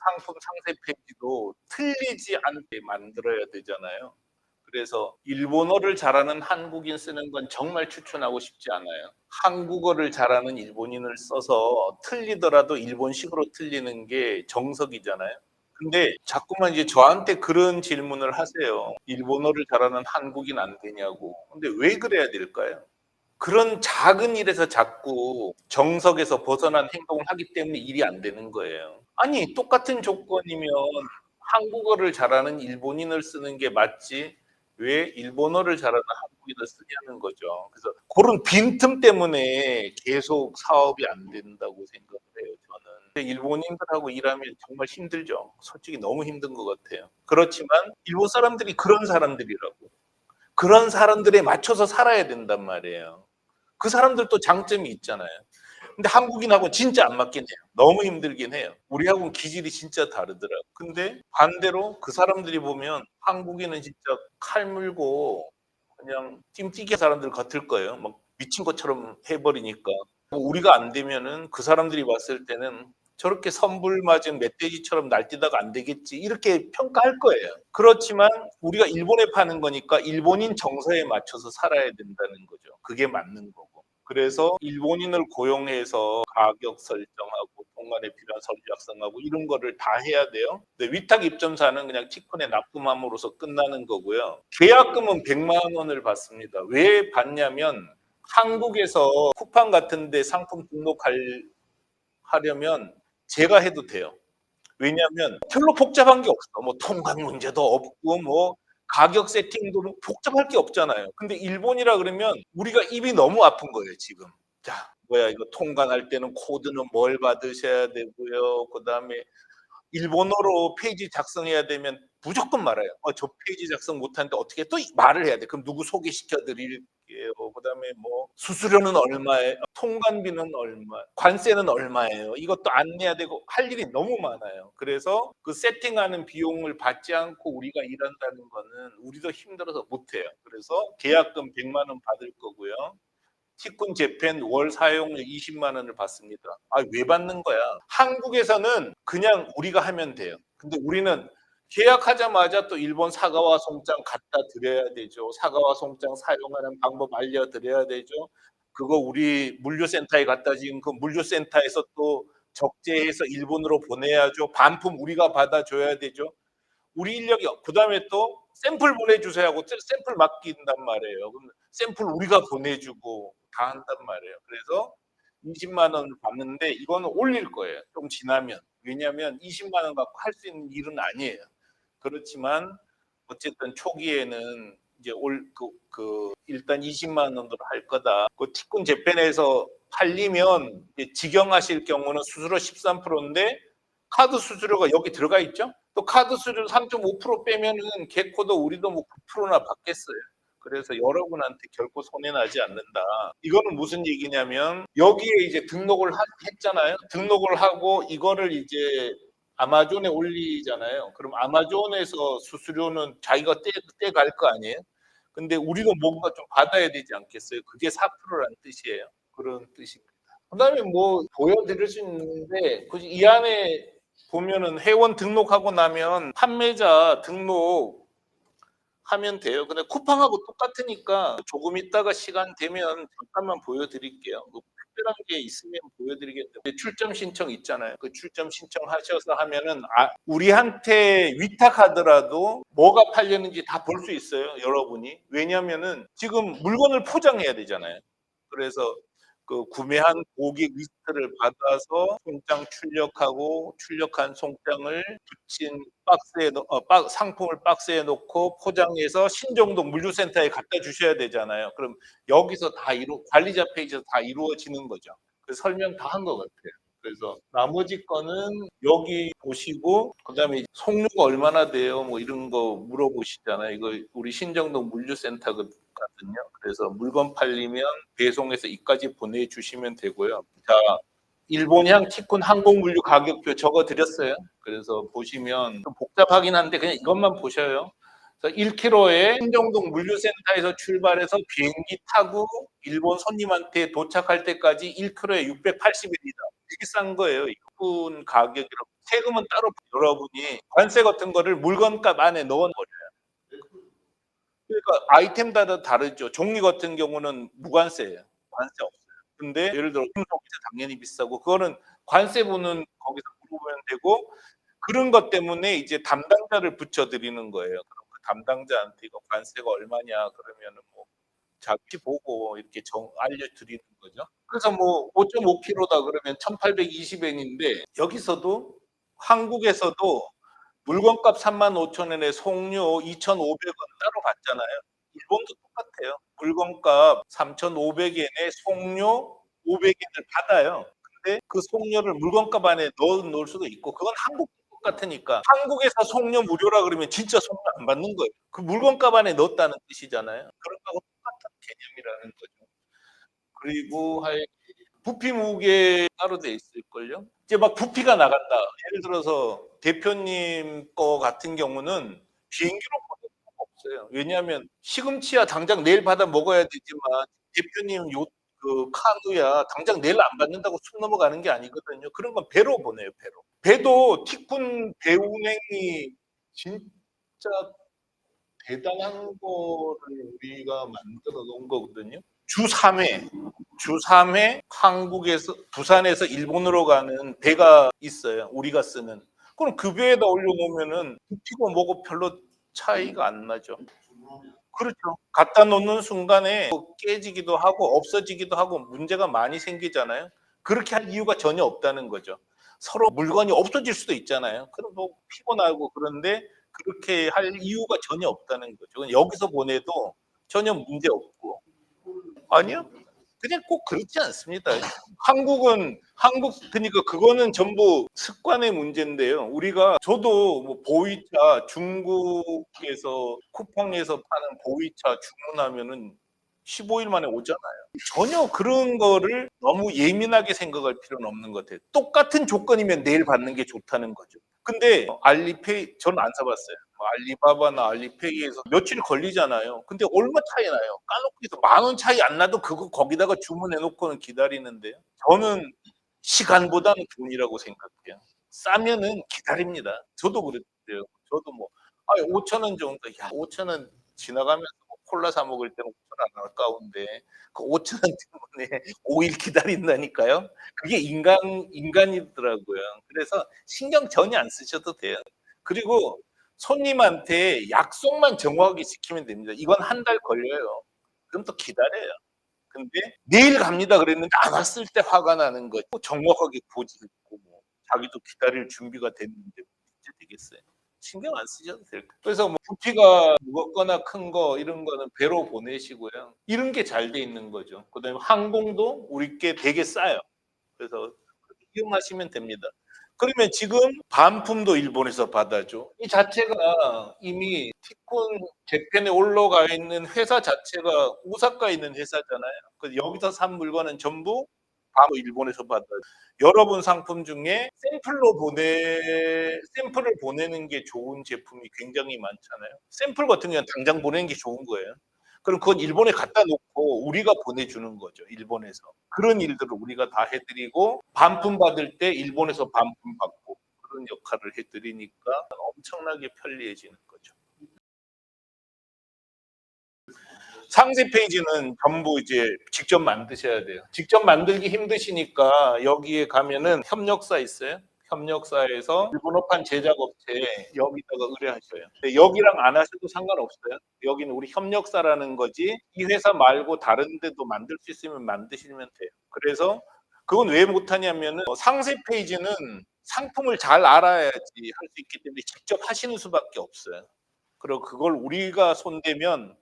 상품 상세 페이지도 틀리지 않게 만들어야 되잖아요. 그래서 일본어를 잘하는 한국인 쓰는 건 정말 추천하고 싶지 않아요. 한국어를 잘하는 일본인을 써서 틀리더라도 일본식으로 틀리는 게 정석이잖아요. 근데 자꾸만 이제 저한테 그런 질문을 하세요. 일본어를 잘하는 한국인 안 되냐고. 근데 왜 그래야 될까요? 그런 작은 일에서 자꾸 정석에서 벗어난 행동을 하기 때문에 일이 안 되는 거예요. 아니, 똑같은 조건이면 한국어를 잘하는 일본인을 쓰는 게 맞지 왜 일본어를 잘하는 한국인을 쓰냐는 거죠. 그래서 그런 빈틈 때문에 계속 사업이 안 된다고 생각을 해요, 저는. 근데 일본인들하고 일하면 정말 힘들죠. 솔직히 너무 힘든 것 같아요. 그렇지만 일본 사람들이 그런 사람들이라고. 그런 사람들에 맞춰서 살아야 된단 말이에요. 그 사람들도 장점이 있잖아요. 근데 한국인하고 진짜 안 맞긴 해요. 너무 힘들긴 해요. 우리하고는 기질이 진짜 다르더라고요. 근데 반대로 그 사람들이 보면 한국인은 진짜 칼 물고 그냥 띵뛰기 사람들 같을 거예요. 막 미친 것처럼 해버리니까. 뭐 우리가 안 되면은 그 사람들이 봤을 때는 저렇게 선불 맞은 멧돼지처럼 날뛰다가 안 되겠지. 이렇게 평가할 거예요. 그렇지만 우리가 일본에 파는 거니까 일본인 정서에 맞춰서 살아야 된다는 거죠. 그게 맞는 거고. 그래서 일본인을 고용해서 가격 설정하고 통관에 필요한 서류 작성하고 이런 거를 다 해야 돼요. 근데 위탁 입점사는 그냥 티콘에 납품함으로써 끝나는 거고요. 계약금은 100만 원을 받습니다. 왜 받냐면 한국에서 쿠팡 같은 데 상품 등록하려면 제가 해도 돼요. 왜냐하면 별로 복잡한 게 없어. 뭐 통관 문제도 없고 뭐 가격 세팅도 복잡할 게 없잖아요. 근데 일본이라 그러면 우리가 입이 너무 아픈 거예요, 지금. 자, 뭐야 이거 통관할 때는 코드는 뭘 받으셔야 되고요. 그다음에 일본어로 페이지 작성해야 되면 무조건 말아요. 저 페이지 작성 못하는데 어떻게 또 말을 해야 돼. 그럼 누구 소개시켜 드릴게요. 그다음에 뭐 수수료는 얼마예요? 통관비는 얼마? 관세는 얼마예요? 이것도 안내해야 되고 할 일이 너무 많아요. 그래서 그 세팅하는 비용을 받지 않고 우리가 일한다는 거는 우리도 힘들어서 못 해요. 그래서 계약금 100만 원 받을 거고요. 티콘 재팬 월 사용료 20만 원을 받습니다. 왜 받는 거야? 한국에서는 그냥 우리가 하면 돼요. 근데 우리는 계약하자마자 또 일본 사과와 송장 갖다 드려야 되죠. 사과와 송장 사용하는 방법 알려드려야 되죠. 그거 우리 물류센터에 갖다 지금 그 물류센터에서 또 적재해서 일본으로 보내야죠. 반품 우리가 받아줘야 되죠. 우리 인력이 그다음에 또 샘플 보내주세요 하고 샘플 맡긴단 말이에요. 그럼 샘플 우리가 보내주고 다 한단 말이에요. 그래서 20만 원 받는데 이거는 올릴 거예요. 좀 지나면. 왜냐하면 20만 원 갖고 할 수 있는 일은 아니에요. 그렇지만 어쨌든 초기에는 이제 일단 20만 원으로 할 거다. 그 티콘 재팬에서 팔리면 직영하실 경우는 수수료 13%인데 카드 수수료가 여기 들어가 있죠. 또 카드 수수료 3.5% 빼면은 개코도 우리도 뭐 9%나 받겠어요. 그래서 여러분한테 결코 손해 나지 않는다. 이거는 무슨 얘기냐면 여기에 이제 등록을 했잖아요. 등록을 하고 이거를 이제 아마존에 올리잖아요. 그럼 아마존에서 수수료는 자기가 떼갈 거 아니에요. 근데 우리도 뭔가 좀 받아야 되지 않겠어요? 그게 4%라는 뜻이에요. 그런 뜻입니다. 그다음에 뭐 보여드릴 수 있는데 굳이 이 안에 보면은 회원 등록하고 나면 판매자 등록하면 돼요. 근데 쿠팡하고 똑같으니까 조금 있다가 시간 되면 잠깐만 보여드릴게요. 뭐 특별한 게 있으면 보여드리겠는데 출점 신청 있잖아요. 그 출점 신청하셔서 하면은 우리한테 위탁하더라도 뭐가 팔렸는지 다 볼 수 있어요, 여러분이. 왜냐면은 지금 물건을 포장해야 되잖아요. 그래서 그 구매한 고객 리스트를 받아서 송장 출력하고 출력한 송장을 붙인 박스에 상품을 박스에 넣고 포장해서 신정동 물류센터에 갖다 주셔야 되잖아요. 그럼 여기서 다 관리자 페이지에서 다 이루어지는 거죠. 그 설명 다 한 것 같아요. 그래서 나머지 거는 여기 보시고 그다음에 송료가 얼마나 돼요? 뭐 이런 거 물어보시잖아요. 이거 우리 신정동 물류센터 거든요. 그래서 물건 팔리면 배송해서 이까지 보내주시면 되고요. 자, 일본향 티쿤 항공물류 가격표 적어드렸어요. 그래서 보시면 좀 복잡하긴 한데 그냥 이것만 보셔요. 그래서 1kg에 신정동 물류센터에서 출발해서 비행기 타고 일본 손님한테 도착할 때까지 1kg에 680엔이다. 되게 싼 거예요. 일본 가격이라고. 세금은 따로 여러분이 관세 같은 거를 물건값 안에 넣어버려요. 그러니까 아이템마다 다르죠. 종이 같은 경우는 무관세예요. 관세 없어요. 근데 예를 들어 금속이 당연히 비싸고 그거는 관세 부는 거기서 물어보면 되고 그런 것 때문에 이제 담당자를 붙여드리는 거예요. 그럼 그 담당자한테 이거 관세가 얼마냐 그러면은 뭐 잡지 보고 이렇게 알려드리는 거죠. 그래서 뭐 5.5kg다 그러면 1,820엔인데 여기서도 한국에서도 물건값 35,000원에 송료 2,500원 따로 받잖아요. 일본도 똑같아요. 물건값 3,500엔에 송료 500엔을 받아요. 근데 그 송료를 물건값 안에 넣을 수도 있고 그건 한국도 똑같으니까 한국에서 송료 무료라 그러면 진짜 송료 안 받는 거예요. 그 물건값 안에 넣었다는 뜻이잖아요. 그런 거하고 똑같은 개념이라는 거죠. 그리고 부피 무게 따로 돼 있을걸요? 이제 막 부피가 나간다. 예를 들어서 대표님 거 같은 경우는 비행기로 보낼 수가 없어요. 왜냐하면 시금치야 당장 내일 받아 먹어야 되지만 대표님 그 카누야 당장 내일 안 받는다고 숨 넘어가는 게 아니거든요. 그런 건 배로 보내요, 배로. 배도 티쿤 배 운행이 진짜 대단한 거를 우리가 만들어 놓은 거거든요. 주 3회, 주 3회 한국에서 부산에서 일본으로 가는 배가 있어요. 우리가 쓰는. 그럼 그 배에다 올려놓으면은 부피고 뭐고 별로 차이가 안 나죠. 그렇죠. 갖다 놓는 순간에 깨지기도 하고 없어지기도 하고 문제가 많이 생기잖아요. 그렇게 할 이유가 전혀 없다는 거죠. 서로 물건이 없어질 수도 있잖아요. 그럼 뭐 피곤하고 그런데 그렇게 할 이유가 전혀 없다는 거죠. 여기서 보내도 전혀 문제 없고. 아니요. 그냥 꼭 그렇지 않습니다. 그러니까 그거는 전부 습관의 문제인데요. 저도 뭐 보이차 중국에서 쿠팡에서 파는 보이차 주문하면은 15일 만에 오잖아요. 전혀 그런 거를 너무 예민하게 생각할 필요는 없는 것 같아요. 똑같은 조건이면 내일 받는 게 좋다는 거죠. 근데 알리페이 저는 안 써봤어요. 뭐 알리바바나 알리페이에서 며칠 걸리잖아요. 근데 얼마 차이 나요? 까놓고 해서 10,000원 차이 안 나도 그거 거기다가 주문해 놓고는 기다리는데요. 저는 시간보다는 돈이라고 생각해요. 싸면은 기다립니다. 저도 그랬어요. 저도 뭐 5,000원 정도. 야, 5,000원 지나가면서 뭐 콜라 사 먹을 때는 5,000원 안 아까운데 그 5,000원 때문에 5일 기다린다니까요. 그게 인간이더라고요. 그래서 신경 전혀 안 쓰셔도 돼요. 그리고 손님한테 약속만 정확하게 지키면 됩니다. 이건 한 달 걸려요. 그럼 또 기다려요. 근데 내일 갑니다 그랬는데 안 왔을 때 화가 나는 거죠. 정확하게 고지했고 뭐 자기도 기다릴 준비가 됐는데 문제 되겠어요. 신경 안 쓰셔도 돼요. 그래서 뭐 부피가 무겁거나 큰 거 이런 거는 배로 보내시고요. 이런 게 잘 돼 있는 거죠. 그다음에 항공도 우리 게 되게 싸요. 그래서 이용하시면 됩니다. 그러면 지금 반품도 일본에서 받아줘. 이 자체가 이미 티콘 재팬에 올라가 있는 회사 자체가 오사카에 있는 회사잖아요. 그 여기서 산 물건은 전부 바로 일본에서 받아요. 여러분 상품 중에 샘플을 보내는 게 좋은 제품이 굉장히 많잖아요. 샘플 같은 경우는 당장 보내는 게 좋은 거예요. 그럼 그건 일본에 갖다 놓고 우리가 보내주는 거죠. 일본에서. 그런 일들을 우리가 다 해드리고 반품 받을 때 일본에서 반품 받고 그런 역할을 해드리니까 엄청나게 편리해지는 거죠. 상세 페이지는 전부 이제 직접 만드셔야 돼요. 직접 만들기 힘드시니까 여기에 가면은 협력사 있어요. 협력사에서 일본어판 제작업체 여기다가 의뢰하셔요. 근데 여기랑 안 하셔도 상관없어요. 여기는 우리 협력사라는 거지 이 회사 말고 다른 데도 만들 수 있으면 만드시면 돼요. 그래서 그건 왜 못하냐면은 상세 페이지는 상품을 잘 알아야지 할 수 있기 때문에 직접 하시는 수밖에 없어요. 그리고 그걸 우리가 손대면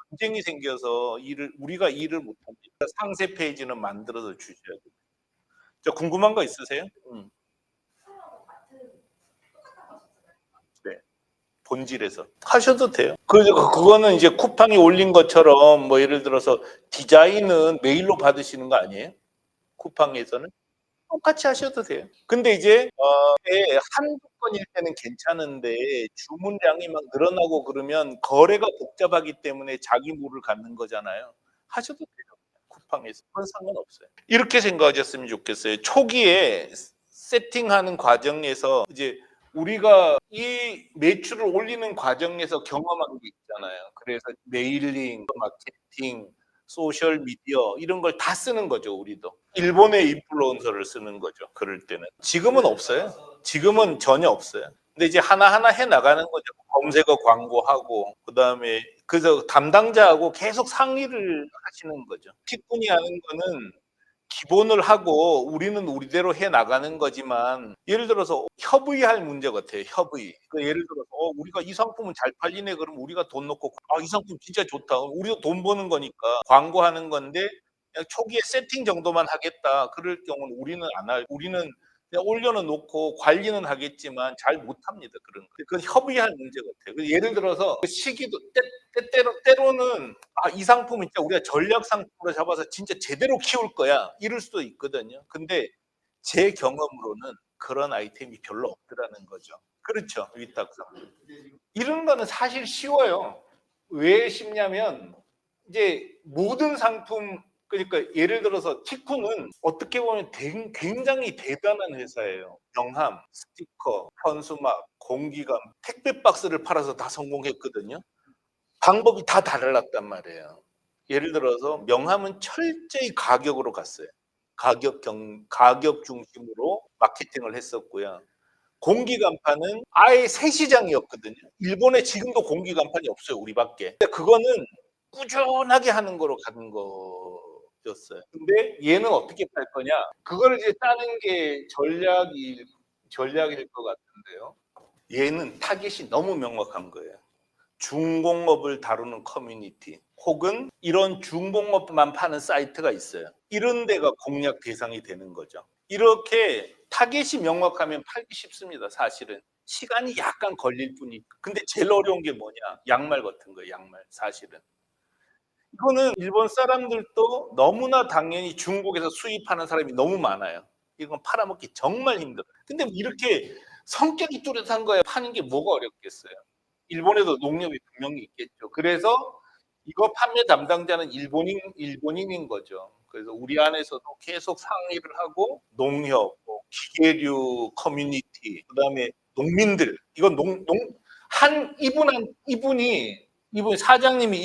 분쟁이 생겨서 우리가 일을 못합니다. 상세 페이지는 만들어서 주셔야 돼요. 저 궁금한 거 있으세요? 네, 본질에서 하셔도 돼요. 그거는 이제 쿠팡이 올린 것처럼 뭐 예를 들어서 디자인은 메일로 받으시는 거 아니에요? 쿠팡에서는 똑같이 하셔도 돼요. 근데 이제 한두 건일 때는 괜찮은데 주문량이 막 늘어나고 그러면 거래가 복잡하기 때문에 자기 무를 갖는 거잖아요. 하셔도 돼요. 쿠팡에서. 그건 상관없어요. 이렇게 생각하셨으면 좋겠어요. 초기에 세팅하는 과정에서 이제 우리가 이 매출을 올리는 과정에서 경험한 게 있잖아요. 그래서 메일링, 마케팅, 소셜 미디어 이런 걸 다 쓰는 거죠, 우리도. 일본의 인플루언서를 쓰는 거죠. 그럴 때는. 지금은 없어요. 지금은 전혀 없어요. 근데 이제 하나하나 해 나가는 거죠. 검색어 광고하고 그다음에 그래서 담당자하고 계속 상의를 하시는 거죠. 틱분이 하는 거는 기본을 하고 우리는 우리대로 해 나가는 거지만 예를 들어서 협의할 문제 같아요. 협의. 그 예를 들어서 우리가 이 상품은 잘 팔리네 그러면 우리가 돈 넣고 이 상품 진짜 좋다. 우리도 돈 버는 거니까 광고하는 건데 그냥 초기에 세팅 정도만 하겠다. 그럴 경우는 우리는 그냥 올려는 놓고 관리는 하겠지만 잘 못합니다. 그런 거. 그건 협의할 문제 같아요. 예를 들어서 그 시기도 때로는 이 상품은 진짜 우리가 전략 상품으로 잡아서 진짜 제대로 키울 거야. 이럴 수도 있거든요. 근데 제 경험으로는 그런 아이템이 별로 없더라는 거죠. 그렇죠. 위탁상. 이런 거는 사실 쉬워요. 왜 쉽냐면 이제 모든 상품 그러니까 예를 들어서 티코는 어떻게 보면 굉장히 대단한 회사예요. 명함, 스티커, 현수막, 공기감, 택배 박스를 팔아서 다 성공했거든요. 방법이 다 달랐단 말이에요. 예를 들어서 명함은 철저히 가격으로 갔어요. 가격 중심으로 마케팅을 했었고요. 공기 간판은 아예 새 시장이었거든요. 일본에 지금도 공기 간판이 없어요, 우리밖에. 근데 그거는 꾸준하게 하는 거로 가는 거였어요. 근데 얘는 어떻게 팔 거냐? 그거를 이제 짜는 게 전략일 것 같은데요. 얘는 타깃이 너무 명확한 거예요. 중공업을 다루는 커뮤니티 혹은 이런 중공업만 파는 사이트가 있어요. 이런 데가 공략 대상이 되는 거죠. 이렇게 타겟이 명확하면 팔기 쉽습니다. 사실은 시간이 약간 걸릴 뿐이니까. 근데 제일 어려운 게 뭐냐? 양말 같은 거예요. 양말 사실은. 이거는 일본 사람들도 너무나 당연히 중국에서 수입하는 사람이 너무 많아요. 이건 팔아먹기 정말 힘들어요. 근데 이렇게 성격이 뚜렷한 거에 파는 게 뭐가 어렵겠어요. 일본에도 농협이 분명히 있겠죠. 그래서 이거 판매 담당자는 일본인인 거죠. 그래서 우리 안에서도 계속 상의를 하고 농협, 뭐 기계류 커뮤니티, 그다음에 농민들 이건 한 이분 사장님이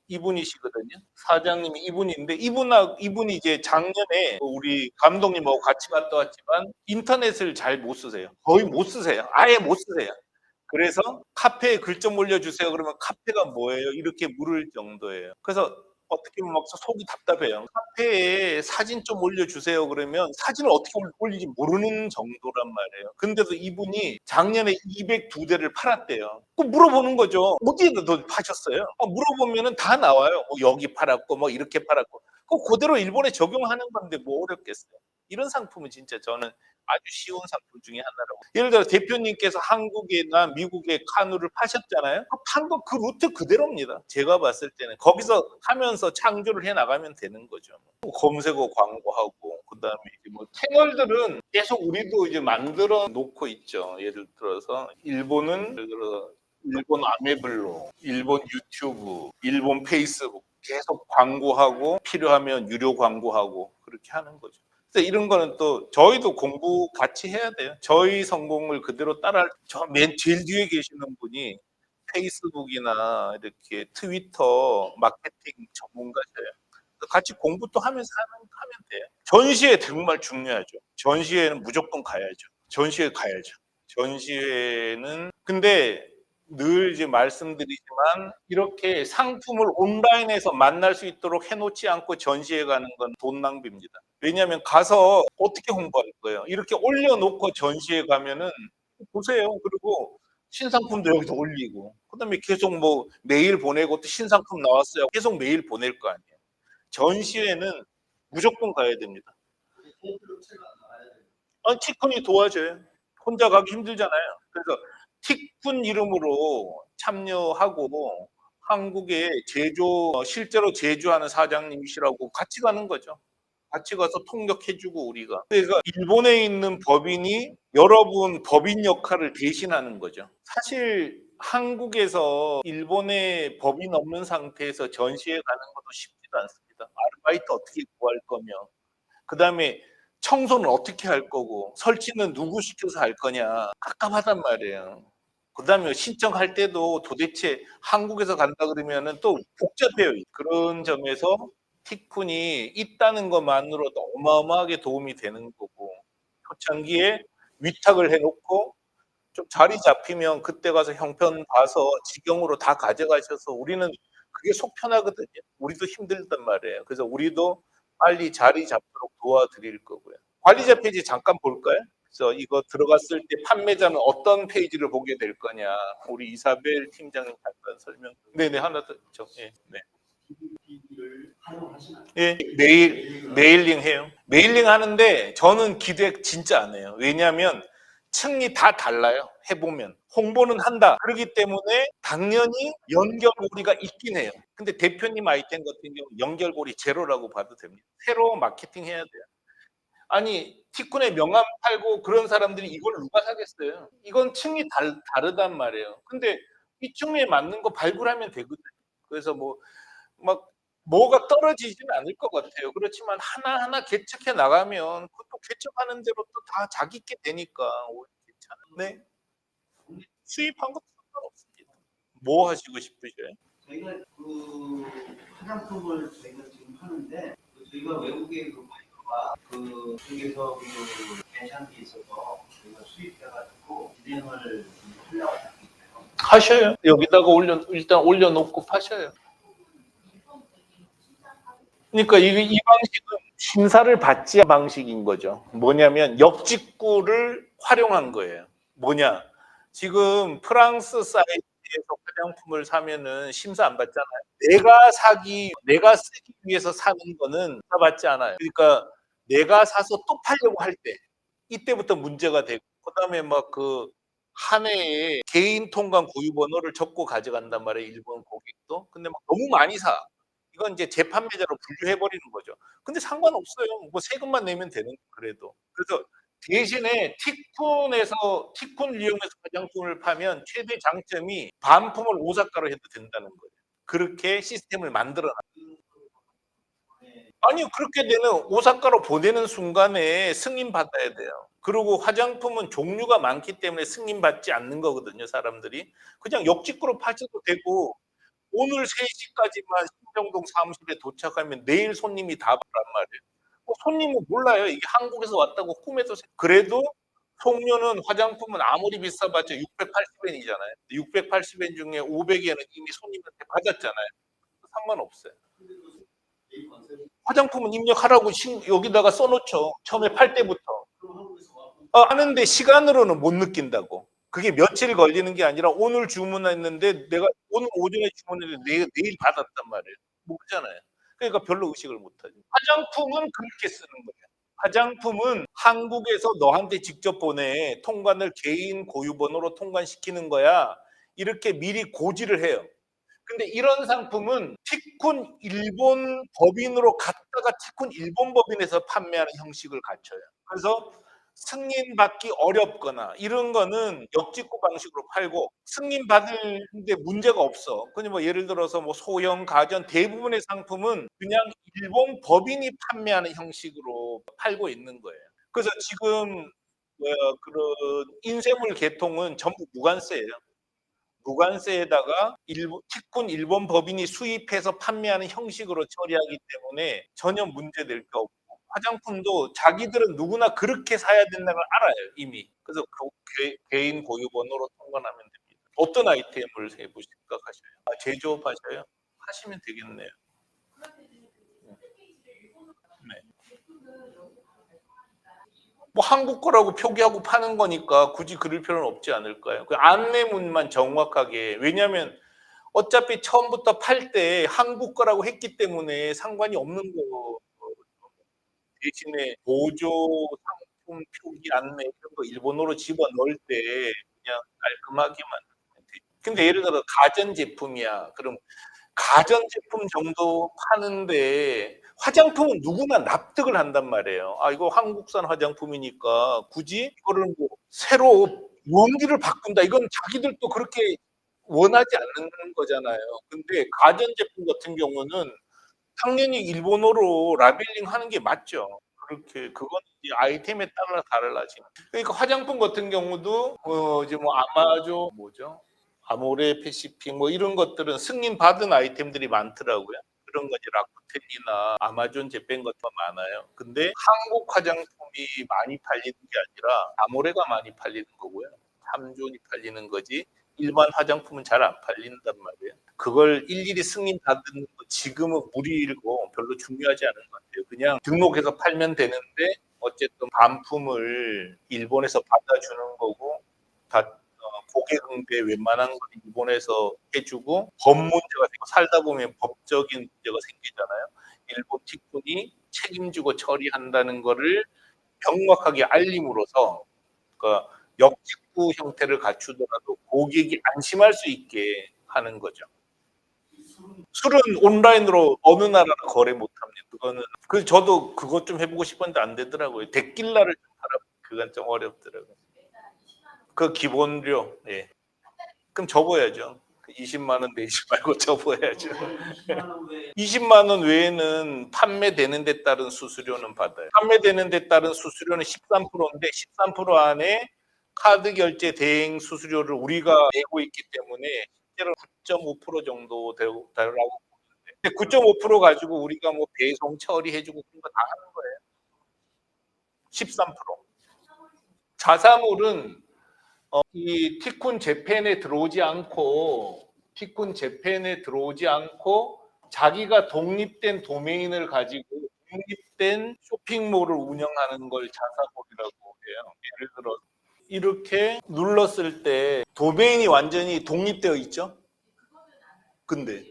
이분이시거든요. 사장님이 이분인데 이분이 이제 작년에 우리 감독님하고 같이 갔다 왔지만 인터넷을 잘 못 쓰세요. 거의 못 쓰세요. 아예 못 쓰세요. 그래서 카페에 글 좀 올려주세요. 그러면 카페가 뭐예요? 이렇게 물을 정도예요. 그래서 어떻게 보면 막 속이 답답해요. 카페에 사진 좀 올려주세요. 그러면 사진을 어떻게 올릴지 모르는 정도란 말이에요. 근데도 이분이 작년에 202대를 팔았대요. 그 물어보는 거죠. 어디에다 너 파셨어요? 물어보면은 다 나와요. 뭐 여기 팔았고, 뭐 이렇게 팔았고. 그대로 일본에 적용하는 건데 뭐 어렵겠어요. 이런 상품은 진짜 저는 아주 쉬운 상품 중에 하나라고. 예를 들어 대표님께서 한국이나 미국의 카누를 파셨잖아요. 판 거 그 루트 그대로입니다. 제가 봤을 때는 거기서 하면서 창조를 해 나가면 되는 거죠. 검색어 광고하고 그다음에 이제 뭐 채널들은 계속 우리도 이제 만들어 놓고 있죠. 예를 들어서 일본은 예를 들어 일본 아메블로, 일본 유튜브, 일본 페이스북 계속 광고하고 필요하면 유료 광고하고 그렇게 하는 거죠. 그래서 이런 거는 또 저희도 공부 같이 해야 돼요. 저희 성공을 그대로 따라할 저 맨 제일 뒤에 계시는 분이 페이스북이나 이렇게 트위터 마케팅 전문가세요. 같이 공부도 하면서 하면 돼요. 전시회 정말 중요하죠. 전시회는 무조건 가야죠. 전시회 가야죠. 전시회는 근데 늘 이제 말씀드리지만 이렇게 상품을 온라인에서 만날 수 있도록 해놓지 않고 전시회 가는 건 돈 낭비입니다. 왜냐하면 가서 어떻게 홍보할 거예요? 이렇게 올려놓고 전시회 가면은 보세요. 그리고 신상품도 여기서 올리고 그다음에 계속 뭐 메일 보내고 또 신상품 나왔어요. 계속 메일 보낼 거 아니에요. 전시회는 무조건 가야 됩니다. 아니, 티쿤이 도와줘요. 혼자 가기 힘들잖아요. 그래서 티쿤 이름으로 참여하고 한국에 실제로 제조하는 사장님이시라고 같이 가는 거죠. 같이 가서 통역해주고 우리가. 그러니까 일본에 있는 법인이 여러분 법인 역할을 대신하는 거죠. 사실 한국에서 일본에 법인 없는 상태에서 전시회 가는 것도 쉽지도 않습니다. 아르바이트 어떻게 구할 거며, 그 다음에 청소는 어떻게 할 거고, 설치는 누구 시켜서 할 거냐. 깝깝하단 말이에요. 그 다음에 신청할 때도 도대체 한국에서 간다 그러면은 또 복잡해요. 그런 점에서 티쿤이 있다는 것만으로도 어마어마하게 도움이 되는 거고, 초창기에 위탁을 해놓고 좀 자리 잡히면 그때 가서 형편 봐서 직영으로 다 가져가셔서 우리는 그게 속 편하거든요. 우리도 힘들단 말이에요. 그래서 우리도 빨리 자리 잡도록 도와드릴 거고요. 관리자 페이지 잠깐 볼까요? 그래서 이거 들어갔을 때 판매자는 어떤 페이지를 보게 될 거냐. 우리 이사벨 팀장님 잠깐 설명. 네네 하나 더. 예, 네. PPT를 활용하시나요? 예, 메일링 해요. 메일링 하는데 저는 기대 진짜 안 해요. 왜냐하면 층이 다 달라요. 해보면 홍보는 한다. 그렇기 때문에 당연히 연결고리가 있긴 해요. 근데 대표님 아이템 같은 경우 연결고리 제로라고 봐도 됩니다. 새로 마케팅 해야 돼요. 아니 티쿤의 명함 팔고 그런 사람들이 이걸 누가 사겠어요? 이건 층이 다르단 말이에요. 근데 이 층에 맞는 거 발굴하면 되거든요. 그래서 막 뭐가 떨어지지는 않을 것 같아요. 그렇지만 하나하나 개척해 나가면 그것도 개척하는 대로 또 다 자기 게 되니까 오히려 괜찮은데 수입한 것도 상관없습니다. 뭐 하시고 싶으세요? 저희가 그 화장품을 저희가 지금 하는데 저희가 외국의 그 파이터가 그쪽에서 그 괜찮은 게 있어서 저희가 수입해가지고 진행을 하려고 하고 있어요. 하셔요. 여기다가 일단 올려놓고 파셔요. 그러니까 이 방식은 심사를 받지 않은 방식인 거죠. 뭐냐면 역직구를 활용한 거예요. 뭐냐? 지금 프랑스 사이트에서 화장품을 사면은 심사 안 받잖아요. 내가 쓰기 위해서 사는 거는 심사 받지 않아요. 그러니까 내가 사서 또 팔려고 할 때, 이때부터 문제가 되고, 그다음에 막 한 해에 개인 통관 고유 번호를 적고 가져간단 말이에요. 일본 고객도. 근데 막 너무 많이 사. 이건 이제 재판매자로 분류해 버리는 거죠. 근데 상관없어요. 뭐 세금만 내면 되는 그래도. 그래서 대신에 티쿤을 이용해서 화장품을 파면 최대 장점이 반품을 오사카로 해도 된다는 거예요. 그렇게 시스템을 만들어 놨어요. 아니요. 그렇게 되는 오사카로 보내는 순간에 승인받아야 돼요. 그리고 화장품은 종류가 많기 때문에 승인받지 않는 거거든요, 사람들이. 그냥 역직구로 파셔도 되고 오늘 3시까지만 신정동 사무실에 도착하면 내일 손님이 다 보란 말이에요. 손님은 몰라요. 이게 한국에서 왔다고 꿈에도 그래도 송료는 화장품은 아무리 비싸봤자 680엔이잖아요. 680엔 중에 500엔은 이미 손님한테 받았잖아요. 상관없어요. 화장품은 입력하라고 여기다가 써놓죠. 처음에 팔 때부터. 하는데 시간으로는 못 느낀다고. 그게 며칠 걸리는 게 아니라 오늘 주문했는데 내가 오늘 오전에 주문했는데 내일 받았단 말이에요. 모르잖아요. 그러니까 별로 의식을 못 하죠. 화장품은 그렇게 쓰는 거예요. 화장품은 한국에서 너한테 직접 보내. 통관을 개인 고유 번호로 통관시키는 거야. 이렇게 미리 고지를 해요. 근데 이런 상품은 티쿤 일본 법인으로 갔다가 티쿤 일본 법인에서 판매하는 형식을 갖춰요. 그래서 승인받기 어렵거나 이런 거는 역직구 방식으로 팔고 승인받는데 문제가 없어. 그냥 뭐 예를 들어서 뭐 소형 가전 대부분의 상품은 그냥 일본 법인이 판매하는 형식으로 팔고 있는 거예요. 그래서 지금 뭐야 그런 인쇄물 개통은 전부 무관세예요. 무관세에다가 티쿤 일본 법인이 수입해서 판매하는 형식으로 처리하기 때문에 전혀 문제될 게 없고 화장품도 자기들은 누구나 그렇게 사야 된다는 걸 알아요 이미. 그래서 개인 고유 번호로 통관하면 됩니다. 어떤 아이템을 해보실 생각하셔요? 제조업 하셔요? 하시면 되겠네요. 네. 뭐 한국 거라고 표기하고 파는 거니까 굳이 그럴 필요는 없지 않을까요? 그 안내문만 정확하게. 왜냐하면 어차피 처음부터 팔 때 한국 거라고 했기 때문에 상관이 없는 거. 대신에 보조 상품 표기 안내 이런 거 일본어로 집어넣을 때 그냥 깔끔하게만 하면 되죠. 근데 예를 들어 가전 제품이야. 그럼 가전 제품 정도 파는데 화장품은 누구나 납득을 한단 말이에요. 아, 이거 한국산 화장품이니까 굳이 이거를 뭐 새로 용기를 바꾼다. 이건 자기들도 그렇게 원하지 않는 거잖아요. 근데 가전 제품 같은 경우는 당연히 일본어로 라벨링 하는 게 맞죠. 그렇게 그건 이제 아이템에 따라 달라지. 그러니까 화장품 같은 경우도 이제 뭐 아마존 뭐죠? 아모레 패시픽 뭐 이런 것들은 승인 받은 아이템들이 많더라고요. 그런 거 이제 라쿠텐이나 아마존 재팬 같은 거 많아요. 근데 한국 화장품이 많이 팔리는 게 아니라 아모레가 많이 팔리는 거고요. 삼존이 팔리는 거지. 일반 화장품은 잘 안 팔린단 말이에요. 그걸 일일이 승인받는 거 지금은 무리고 별로 중요하지 않은 것 같아요. 그냥 등록해서 팔면 되는데 어쨌든 반품을 일본에서 받아주는 거고 다 고객 응대 웬만한 건 일본에서 해주고 법 문제가 생기고 살다 보면 법적인 문제가 생기잖아요. 일본 티쿤이 책임지고 처리한다는 거를 명확하게 알림으로써 그러니까 역직구 형태를 갖추더라도 고객이 안심할 수 있게 하는 거죠. 술은 온라인으로 어느 나라나 거래 못합니다. 그거는 저도 그것 좀 해보고 싶었는데 안 되더라고요. 데킬라를 좀 팔아 그건 좀 어렵더라고요. 그 기본료. 예. 그럼 접어야죠. 20만 원 내지 말고 접어야죠. 20만 원 외에는 판매되는 데 따른 수수료는 받아요. 판매되는 데 따른 수수료는 13%인데 13% 안에 카드 결제 대행 수수료를 우리가 내고 있기 때문에 실제로 9.5% 정도 되라고 보는데 9.5% 가지고 우리가 뭐 배송 처리해주고 그런 거 다 하는 거예요. 13%. 자사몰은 이 티쿤 재팬에 들어오지 않고 자기가 독립된 도메인을 가지고 독립된 쇼핑몰을 운영하는 걸 자사몰이라고 해요. 예를 들어 이렇게 눌렀을 때 도메인이 완전히 독립되어 있죠. 근데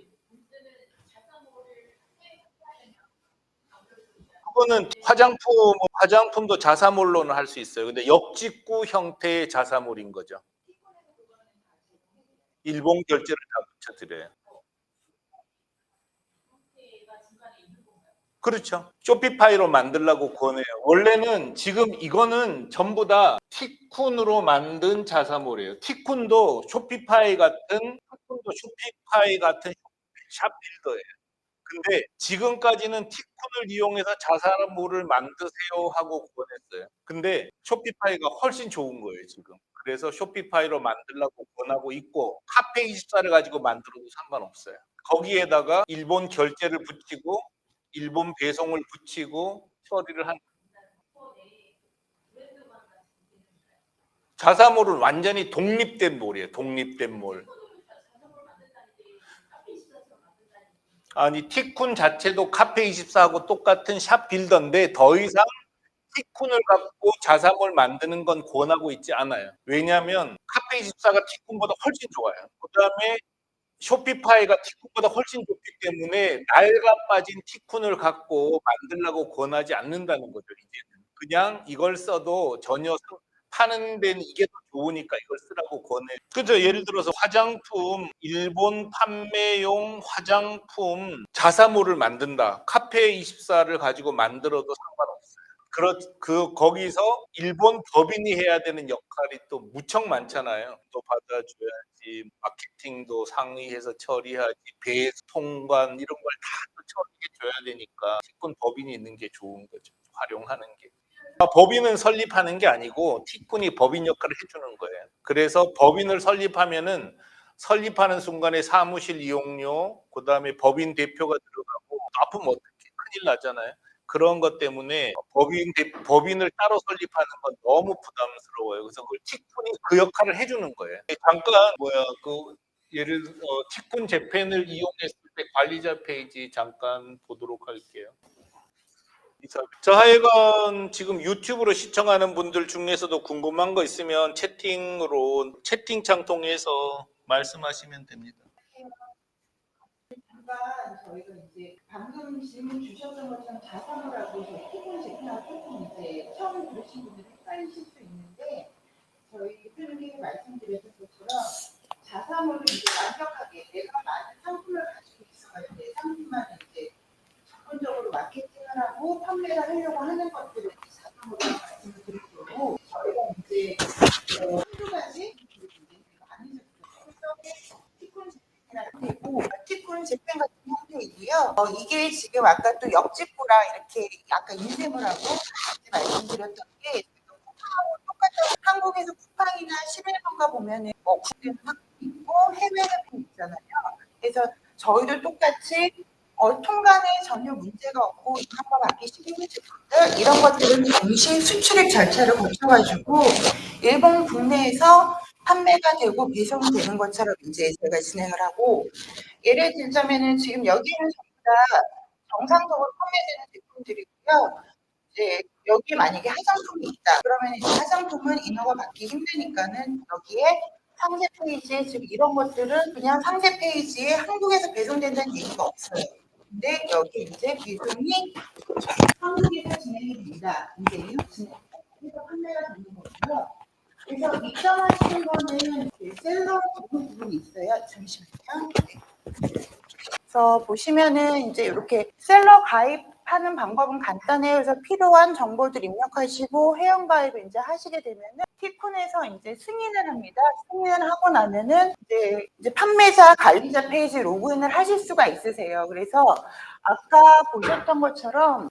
그거는 화장품도 자사몰로는 할 수 있어요. 근데 역직구 형태의 자사몰인 거죠. 일본 결제를 다 붙여드려요. 그렇죠. 쇼피파이로 만들라고 권해요. 원래는 지금 이거는 전부 다 티쿤으로 만든 자사몰이에요. 티쿤도 쇼피파이 같은 샵 빌더예요. 근데 지금까지는 티쿤을 이용해서 자사몰을 만드세요 하고 권했어요. 근데 쇼피파이가 훨씬 좋은 거예요, 지금. 그래서 쇼피파이로 만들라고 권하고 있고 카페24를 가지고 만들어도 상관없어요. 거기에다가 일본 결제를 붙이고 일본 배송을 붙이고 처리를 한 자사몰은 완전히 독립된 몰이에요. 독립된 몰. 아니 티쿤 자체도 카페24하고 똑같은 샵 빌더인데 더 이상 티쿤을 갖고 자사몰 만드는 건 권하고 있지 않아요. 왜냐하면 카페24가 티쿤보다 훨씬 좋아요. 그다음에 쇼피파이가 티쿤보다 훨씬 좋기 때문에 낡아 빠진 티쿤을 갖고 만들라고 권하지 않는다는 거죠. 이제는. 그냥 이걸 써도 전혀 파는 데는 이게 더 좋으니까 이걸 쓰라고 권해. 그죠? 예를 들어서 화장품, 일본 판매용 화장품 자사몰을 만든다. 카페24를 가지고 만들어도 상관없어요. 거기서 일본 법인이 해야 되는 역할이 또 무척 많잖아요. 또 받아줘야지, 마케팅도 상의해서 처리하지, 배송관 이런 걸 다 또 처리해 줘야 되니까 티쿤 법인이 있는 게 좋은 거죠. 활용하는 게. 법인은 설립하는 게 아니고 티쿤이 법인 역할을 해주는 거예요. 그래서 법인을 설립하면은 설립하는 순간에 사무실 이용료, 그다음에 법인 대표가 들어가고 아프면 어떻게 큰일 나잖아요. 그런 것 때문에 법인을 따로 설립하는 건 너무 부담스러워요. 그래서 그걸 티쿤이 그 역할을 해주는 거예요. 잠깐 예를 티쿤 재팬을 이용했을 때 관리자 페이지 잠깐 보도록 할게요. 저 하여간 지금 유튜브로 시청하는 분들 중에서도 궁금한 거 있으면 채팅창 통해서 말씀하시면 됩니다. 잠깐 저희가 이제 방금 질문 주셨던 것처럼 자사모라고 저희 티콘 제품하고 조금 이제 처음 들으신 분들이 헷갈리실 수 있는데 저희 대표님께서 말씀드렸던 것처럼 자사모를 이제 완벽하게 내가 많은 상품을 가지고 있어가지고 내 상품만 이제 전문적으로 마케팅을 하고 판매를 하려고 하는 것들을 자사모로 말씀을 드릴 거고 저희가 이제 한두 가지 많이 줬어요. 티콘 되고 티콘 재팬 같은 형태이고요. 이게 지금 아까 또 옆집구랑 이렇게 약간 인쇄물 하고 같이 말씀드렸던 게 쿠팡하고 똑같아요. 한국에서 쿠팡이나 11번가 보면은 국내 상품 있고 해외 상품 있잖아요. 그래서 저희도 똑같이 통관에 전혀 문제가 없고 이한번 받기 쉬운 제품들 이런 것들은 동시 수출입 절차를 거쳐가지고 일본 국내에서 판매가 되고 배송이 되는 것처럼 이제 제가 진행을 하고 예를 들자면은 지금 여기는 전부 다 정상적으로 판매되는 제품들이고요. 이제 여기에 만약에 화장품이 있다. 그러면 이제 화장품은 인허가 받기 힘드니까는 여기에 상세 페이지에 지금 이런 것들은 그냥 상세 페이지에 한국에서 배송된다는 얘기가 없어요. 근데 여기 이제 배송이 한국에서 진행이 된다. 이제 이렇게 진행해서 판매가 되는 거고요. 그래서 입점하시는 거는 셀러 부분이 있어요. 잠시만요. 네. 그래서 보시면은 이제 이렇게 셀러 가입하는 방법은 간단해요. 그래서 필요한 정보들 입력하시고 회원 가입을 이제 하시게 되면은 티쿤에서 이제 승인을 합니다. 승인을 하고 나면은 이제 판매자 관리자 페이지 로그인을 하실 수가 있으세요. 그래서 아까 보셨던 것처럼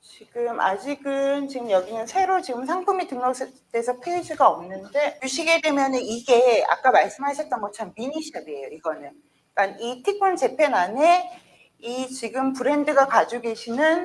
지금 아직은 지금 여기는 새로 지금 상품이 등록돼서 페이지가 없는데 보시게 되면 이게 아까 말씀하셨던 것처럼 미니샵이에요. 이거는 그러니까 이 티콘 재팬 안에 이 지금 브랜드가 가지고 계시는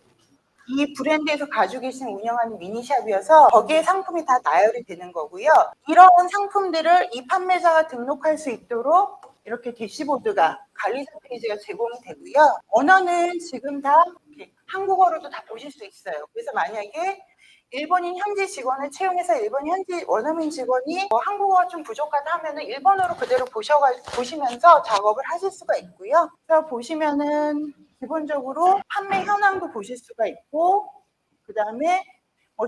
이 브랜드에서 가지고 계신 운영하는 미니샵이어서 거기에 상품이 다 나열이 되는 거고요. 이런 상품들을 이 판매자가 등록할 수 있도록 이렇게 대시보드가 관리자 페이지가 제공이 되고요. 언어는 지금 다 이렇게 한국어로도 다 보실 수 있어요. 그래서 만약에 일본인 현지 직원을 채용해서 일본 현지 원어민 직원이 한국어가 좀 부족하다 하면은 일본어로 그대로 보시면서 작업을 하실 수가 있고요. 그래서 보시면은 기본적으로 판매 현황도 보실 수가 있고, 그 다음에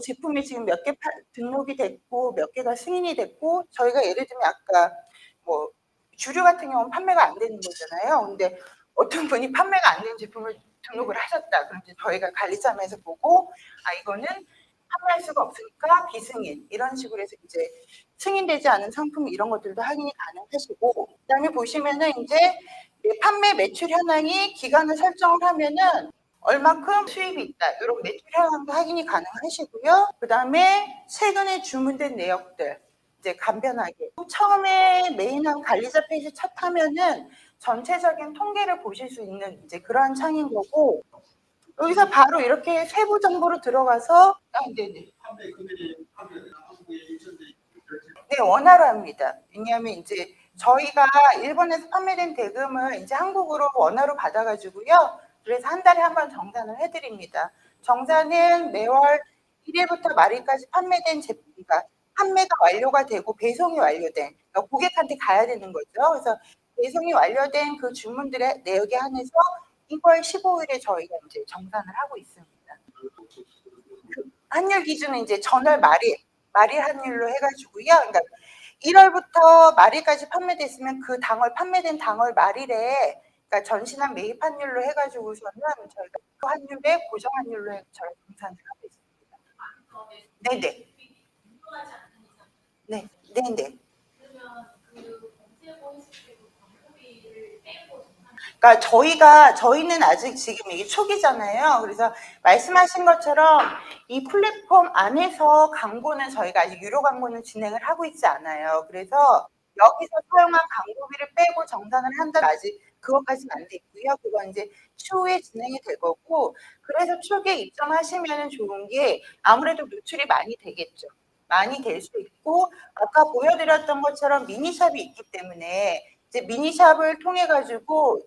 제품이 지금 몇 개 등록이 됐고, 몇 개가 승인이 됐고, 저희가 예를 들면 아까 주류 같은 경우는 판매가 안 되는 거잖아요. 근데 어떤 분이 판매가 안 되는 제품을 등록을 하셨다. 그럼 이제 저희가 관리자면서 보고, 이거는 판매할 수가 없으니까 비승인 이런 식으로 해서 이제 승인되지 않은 상품 이런 것들도 확인이 가능하시고, 그다음에 보시면은 이제 판매 매출 현황이 기간을 설정을 하면은 얼마큼 수입이 있다. 이런 매출 현황도 확인이 가능하시고요. 그다음에 최근에 주문된 내역들 이제 간편하게 처음에 메인한 관리자 페이지 첫 화면은 전체적인 통계를 보실 수 있는 이제 그러한 창인 거고 여기서 바로 이렇게 세부 정보로 들어가서 네, 원화로 합니다. 왜냐하면 이제 저희가 일본에서 판매된 대금을 이제 한국으로 원화로 받아가지고요. 그래서 한 달에 한 번 정산을 해드립니다. 정산은 매월 1일부터 말일까지 판매된 제품, 그러니까 판매가 완료가 되고 배송이 완료된, 그러니까 고객한테 가야 되는 거죠. 그래서 배송이 완료된 그 주문들의 내역에 한해서 2월 15일에 저희가 이제 정산을 하고 있습니다. 환율 기준은 이제 전월 말일 환율로 해가지고요. 그러니까 1월부터 말일까지 판매됐으면 그 당월 판매된 당월 말일에 그러니까 전신한 매입 환율로 해가지고서는 저희가 그 환율에 고정 환율로 저희가 공산을 하고 있습니다. 네네. 네, 네네. 그러니까 저희는 아직 지금 이게 초기잖아요. 그래서 말씀하신 것처럼 이 플랫폼 안에서 광고는 저희가 아직 유료 광고는 진행을 하고 있지 않아요. 그래서 여기서 사용한 광고비를 빼고 정산을 한다 아직 그것까지는 안 돼 있고요. 그건 이제 추후에 진행이 될 거고 그래서 초기에 입점하시면 좋은 게 아무래도 노출이 많이 되겠죠. 많이 될 수 있고 아까 보여드렸던 것처럼 미니샵이 있기 때문에 이제 미니샵을 통해 가지고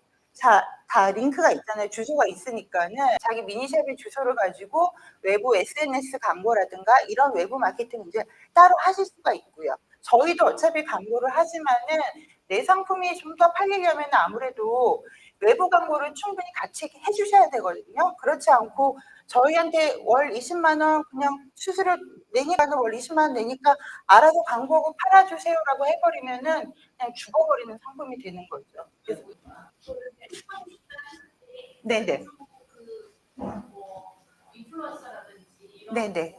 다 링크가 있잖아요. 주소가 있으니까는 자기 미니샵의 주소를 가지고 외부 SNS 광고라든가 이런 외부 마케팅 이제 따로 하실 수가 있고요. 저희도 어차피 광고를 하지만은 내 상품이 좀 더 팔리려면 아무래도 외부 광고를 충분히 같이 해주셔야 되거든요. 그렇지 않고 저희한테 월 20만 원 그냥 수수료 내니까 월 20만 원 내니까 알아서 광고하고 팔아주세요라고 해버리면은 그냥 죽어버리는 상품이 되는 거죠. 그래서 네네. 네네.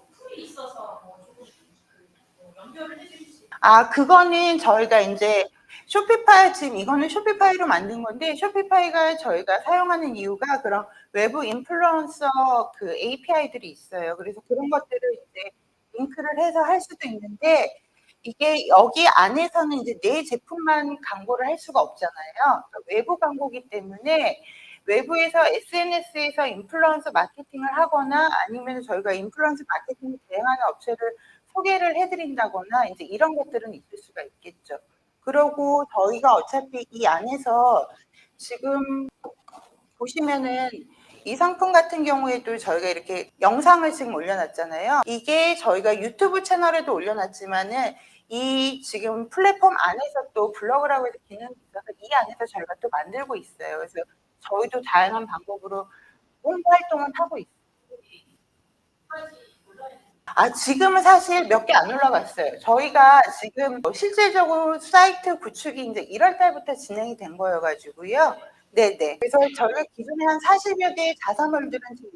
아, 그거는 저희가 이제 쇼피파이 지금 이거는 쇼피파이로 만든 건데 쇼피파이가 저희가 사용하는 이유가 그런 외부 인플루언서 그 API들이 있어요. 그래서 그런 것들을 이제 링크를 해서 할 수도 있는데 이게 여기 안에서는 이제 내 제품만 광고를 할 수가 없잖아요. 그러니까 외부 광고기 때문에 외부에서 SNS에서 인플루언서 마케팅을 하거나 아니면 저희가 인플루언서 마케팅을 대행하는 업체를 소개를 해드린다거나 이제 이런 것들은 있을 수가 있겠죠. 그러고 저희가 어차피 이 안에서 지금 보시면은 이 상품 같은 경우에도 저희가 이렇게 영상을 지금 올려놨잖아요. 이게 저희가 유튜브 채널에도 올려놨지만은 이 지금 플랫폼 안에서 또 블로그라고 해서 기능이 있어서 이 안에서 저희가 또 만들고 있어요. 그래서 저희도 다양한 방법으로 홍보 활동을 하고 있어요. 아, 지금은 사실 몇 개 안 올라갔어요. 저희가 지금 실질적으로 사이트 구축이 이제 1월 달부터 진행이 된 거여가지고요. 네네. 그래서 저희가 기존에 한 40여 개의 자사몰들은 지금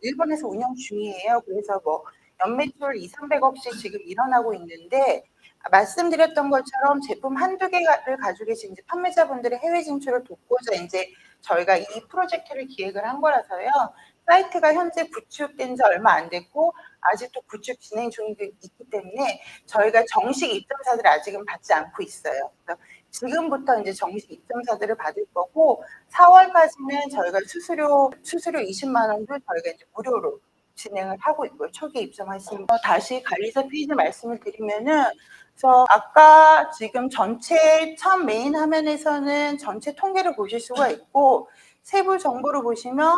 일본에서 운영 중이에요. 그래서 뭐 연매출 2, 300억씩 지금 일어나고 있는데 말씀드렸던 것처럼 제품 한두 개를 가지고 계신 이제 판매자분들의 해외 진출을 돕고자 이제 저희가 이 프로젝트를 기획을 한 거라서요. 사이트가 현재 구축된 지 얼마 안 됐고 아직도 구축 진행 중이기 때문에 저희가 정식 입점사들을 아직은 받지 않고 있어요. 그래서 지금부터 이제 정식 입점사들을 받을 거고 4월까지는 저희가 수수료 20만 원도 저희가 이제 무료로 진행을 하고 있고요. 초기 입점하시면 다시 관리자 페이지 말씀을 드리면은 그래서 아까 지금 전체 첫 메인 화면에서는 전체 통계를 보실 수가 있고 세부 정보를 보시면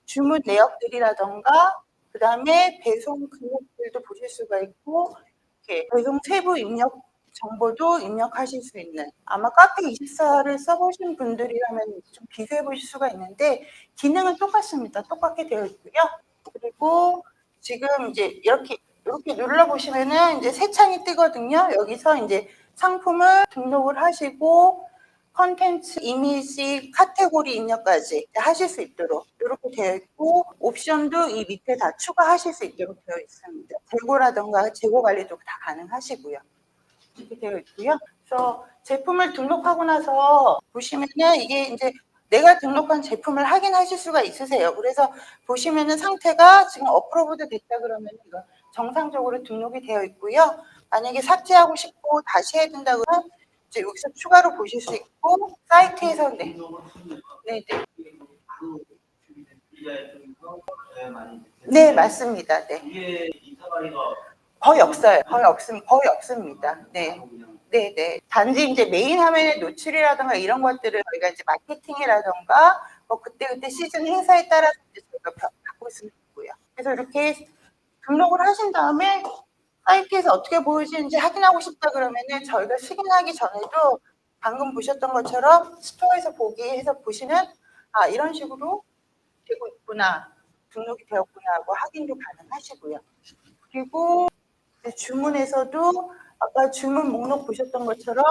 주문 내역들이라던가 그다음에 배송 금액들도 보실 수가 있고 이렇게 배송 세부 입력 정보도 입력하실 수 있는 아마 카페24를 써보신 분들이라면 좀 비교해 보실 수가 있는데 기능은 똑같습니다. 똑같게 되어 있고요. 그리고 지금 이제 이렇게 눌러보시면은 이제 새 창이 뜨거든요. 여기서 이제 상품을 등록을 하시고 컨텐츠, 이미지, 카테고리 입력까지 하실 수 있도록 이렇게 되어 있고 옵션도 이 밑에 다 추가하실 수 있도록 되어 있습니다. 재고라던가 재고 관리도 다 가능하시고요. 이렇게 되어 있고요. 그래서 제품을 등록하고 나서 보시면은 이게 이제 내가 등록한 제품을 확인하실 수가 있으세요. 그래서 보시면은 상태가 지금 어프로브드 됐다 그러면 이거 정상적으로 등록이 되어 있고요. 만약에 삭제하고 싶고 다시 해야 된다 그러면 이제 여기서 추가로 보실 수 있고 사이트에서 네. 네, 맞습니다. 네. 이게 인터뷰가 거의 없어요. 거의 없습니다. 네. 네네. 단지 이제 메인 화면의 노출이라든가 이런 것들을 저희가 이제 마케팅이라든가 뭐 그때그때 시즌 행사에 따라서 이제 저희가 바꿀 수 있고요. 그래서 이렇게 등록을 하신 다음에 사이트에서 어떻게 보이시는지 확인하고 싶다 그러면은 저희가 승인하기 전에도 방금 보셨던 것처럼 스토어에서 보기 해서 보시면 아, 이런 식으로 되고 있구나. 등록이 되었구나 하고 확인도 가능하시고요. 그리고 주문에서도 아까 주문 목록 보셨던 것처럼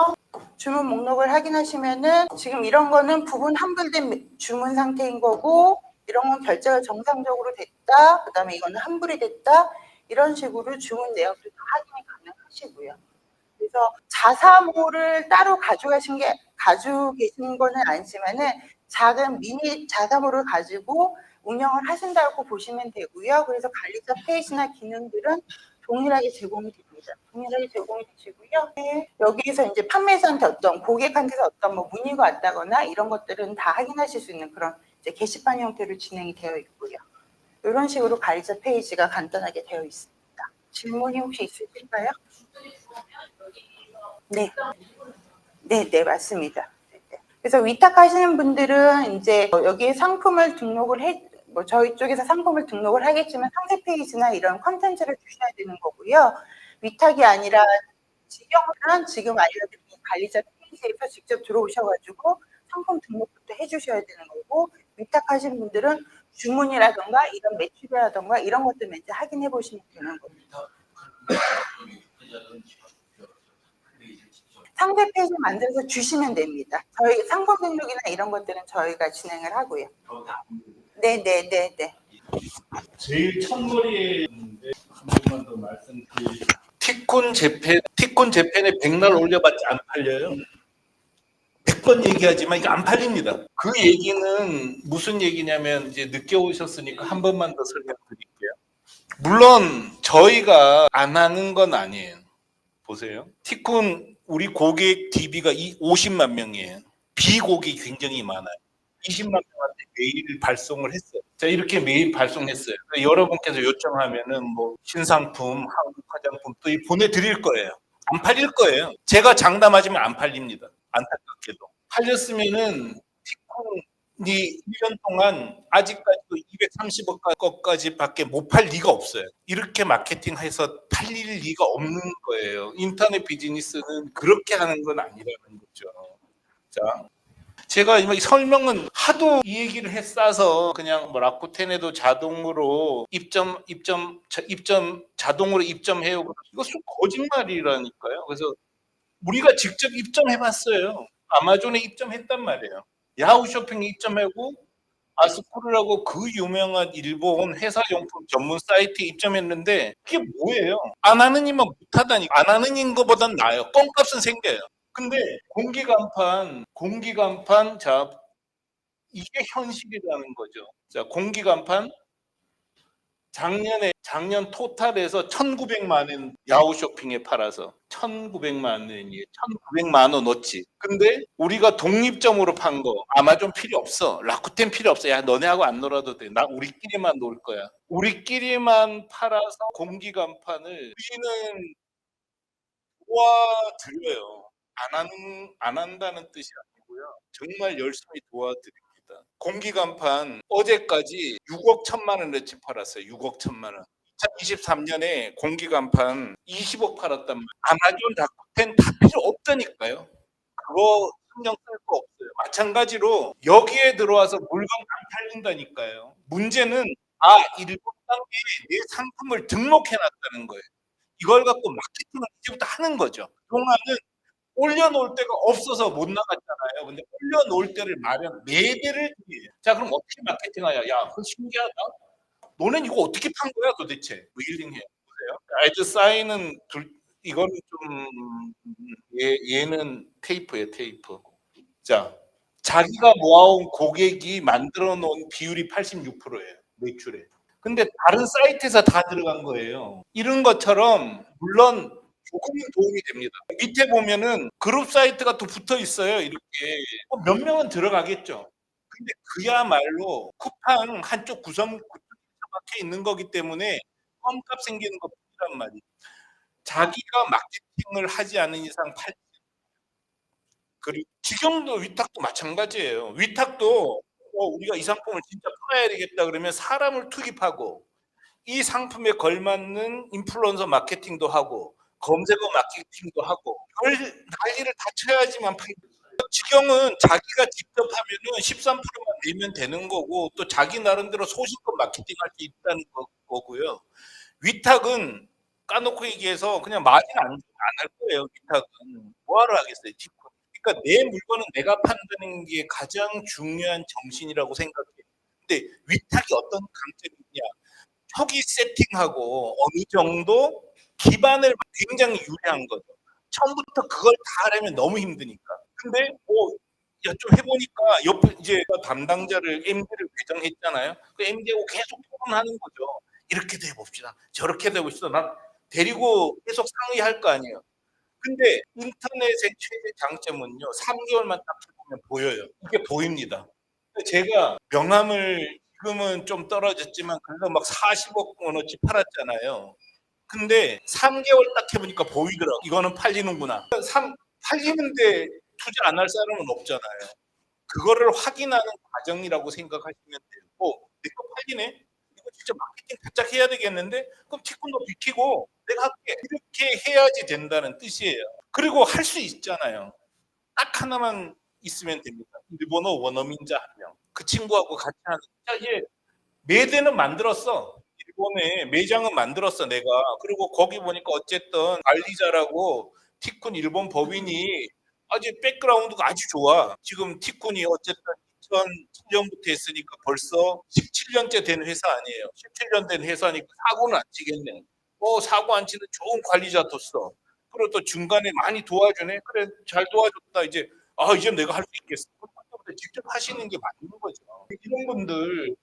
주문 목록을 확인하시면은 지금 이런 거는 부분 환불된 주문 상태인 거고, 이런 건 결제가 정상적으로 됐다, 그다음에 이거는 환불이 됐다, 이런 식으로 주문 내역도 다 확인이 가능하시고요. 그래서 자사모를 따로 가지고 계신 거는 아니지만은 작은 미니 자사모를 가지고 운영을 하신다고 보시면 되고요. 그래서 관리자 페이지나 기능들은 동일하게 제공이 됩니다. 동일하게 제공이 되시고요. 네. 여기에서 이제 판매자한테 어떤 고객한테서 어떤 뭐 문의가 왔다거나 이런 것들은 다 확인하실 수 있는 그런 이제 게시판 형태로 진행이 되어 있고요. 이런 식으로 관리자 페이지가 간단하게 되어 있습니다. 질문이 혹시 있으실까요? 네. 네, 맞습니다. 그래서 위탁하시는 분들은 이제 여기 상품을 등록을 저희 쪽에서 상품을 등록을 하겠지만 상세 페이지나 이런 컨텐츠를 주셔야 되는 거고요. 위탁이 아니라 직영은 지금 알려드린 관리자 페이지에서 직접 들어오셔가지고 상품 등록부터 해주셔야 되는 거고, 위탁하신 분들은 주문이라던가 이런 매출이라던가 이런 것들 이제 확인해 보시면 되는 겁니다. 상세 페이지 만들어서 주시면 됩니다. 저희 상품 등록이나 이런 것들은 저희가 진행을 하고요. 네. 제일 첫머리에 있는데 한 번만 더 말씀드리면 티콘 재팬에 백날 올려봤자 안 팔려요. 100번 얘기하지만 이게 안 팔립니다. 그 얘기는 무슨 얘기냐면, 이제 늦게 오셨으니까 한 번만 더 설명드릴게요. 물론 저희가 안 하는 건 아니에요. 보세요. 티콘 우리 고객 DB가 50만 명이에요. 비고객이 굉장히 많아요. 20만 명한테 메일 발송을 했어요. 자, 이렇게 메일 발송했어요. 여러분께서 요청하면은 뭐 신상품, 한국 화장품 또 보내드릴 거예요. 안 팔릴 거예요. 제가 장담하지만 안 팔립니다. 안타깝게도. 팔렸으면은 티콘이 1년 동안 아직까지도 230억 것까지밖에 못 팔 리가 없어요. 이렇게 마케팅해서 팔릴 리가 없는 거예요. 인터넷 비즈니스는 그렇게 하는 건 아니라는 거죠. 자, 제가 설명은 하도 이 얘기를 싸서 그냥 뭐 라쿠텐에도 자동으로 자동으로 입점해요. 이거 거짓말이라니까요. 그래서 우리가 직접 입점해봤어요. 아마존에 입점했단 말이에요. 야후 쇼핑에 입점하고 아스코르라고 그 유명한 일본 회사용품 전문 사이트에 입점했는데 그게 뭐예요? 안 하는 이만 못하다니까. 안 하는 인 거보단 나아요. 껌값은 생겨요. 근데 공기간판, 자, 이게 현실이라는 거죠. 자, 공기간판 작년 토탈에서 1,900만 원 야후 쇼핑에 팔아서 1,900만 원이에요. 1,900만 원어치. 근데 우리가 독립점으로 판 거 아마존 필요 없어. 라쿠텐 필요 없어. 야, 너네하고 안 놀아도 돼. 나 우리끼리만 놀 거야. 우리끼리만 팔아서 공기간판을 우리는 도와드려요. 안 한다는 뜻이 아니고요. 정말 열심히 도와드립니다. 공기간판 어제까지 6억 1천만 원어치 팔았어요. 6억 1천만 원. 2023년에 공기간판 20억 팔았단 말이에요. 아마존, 라쿠텐 다 필요 없다니까요. 그거 신경 쓸 거 없어요. 마찬가지로 여기에 들어와서 물건 안 팔린다니까요. 문제는 일본 땅에 내 상품을 등록해놨다는 거예요. 이걸 갖고 마케팅을 이제부터 하는 거죠. 그동안은 올려놓을 데가 없어서 못 나갔잖아요. 근데 올려놓을 데를 매대를 드려요. 자, 그럼 어떻게 마케팅하냐? 야, 그거 신기하다. 너넨 이거 어떻게 판 거야 도대체? 웨일링 해 보세요. 아이즈 사인은 이거는 좀 얘는 테이프예요, 테이프. 자, 자기가 모아온 고객이 만들어 놓은 비율이 86%예요, 매출에. 근데 다른 사이트에서 다 들어간 거예요. 이런 것처럼 물론 조금은 도움이 됩니다. 밑에 보면은 그룹 사이트가 또 붙어 있어요. 이렇게 몇 명은 들어가겠죠. 근데 그야말로 쿠팡 한쪽 구석에 박혀 있는 거기 때문에 껌값 생기는 것뿐이란 말이에요. 자기가 마케팅을 하지 않은 이상 그리고 직영도 위탁도 마찬가지예요. 위탁도 우리가 이 상품을 진짜 팔아야 되겠다 그러면 사람을 투입하고 이 상품에 걸맞는 인플루언서 마케팅도 하고 검색어 마케팅도 하고 그걸 난리를 다 쳐야지만 팔. 지경은 자기가 직접 하면은 13%만 내면 되는 거고 또 자기 나름대로 소신껏 마케팅할 수 있다는 거고요. 위탁은 까놓고 얘기해서 그냥 마진 안 할 거예요. 위탁은 뭐하러 하겠어요. 티콘. 그러니까 내 물건은 내가 판다는 게 가장 중요한 정신이라고 생각해요. 근데 위탁이 어떤 강점이 있냐? 초기 세팅하고 어느 정도 기반을 굉장히 유리한 거죠. 처음부터 그걸 다 하려면 너무 힘드니까. 근데 뭐 야, 좀 해보니까 옆에 이제 담당자를 MD를 배정했잖아요. 그 MD하고 계속 토론하는 거죠. 이렇게도 해봅시다. 저렇게도 해봅시다. 나 데리고 계속 상의할 거 아니에요. 근데 인터넷의 최대 장점은요. 3개월만 딱 해보면 보여요. 이게 보입니다. 제가 명함을 지금은 좀 떨어졌지만 그래도 막 40억 원어치 팔았잖아요. 근데 3개월 딱 해보니까 보이더라고. 이거는 팔리는구나. 팔리는데 투자 안 할 사람은 없잖아요. 그거를 확인하는 과정이라고 생각하시면 되고, 내 거 팔리네? 이거 진짜 마케팅 바짝 해야 되겠는데? 그럼 티콘도 비키고 내가 할게. 이렇게 해야지 된다는 뜻이에요. 그리고 할 수 있잖아요. 딱 하나만 있으면 됩니다. 일본어 원어민자 한 명. 그 친구하고 같이 하는. 자, 얘 매대는 만들었어. 일본에 매장은 만들었어, 내가. 그리고 거기 보니까 어쨌든 관리자라고 티쿤 일본 법인이 아주 백그라운드가 아주 좋아. 지금 티쿤이 어쨌든 2007년부터 했으니까 벌써 17년째 된 회사 아니에요. 17년 된 회사니까 사고는 안 치겠네. 사고 안 치는 좋은 관리자 뒀어. 그리고 또 중간에 많이 도와주네. 그래, 잘 도와줬다. 이제 내가 할 수 있겠어. 그때부터 직접 하시는 게 맞는 거죠. 이런 분들,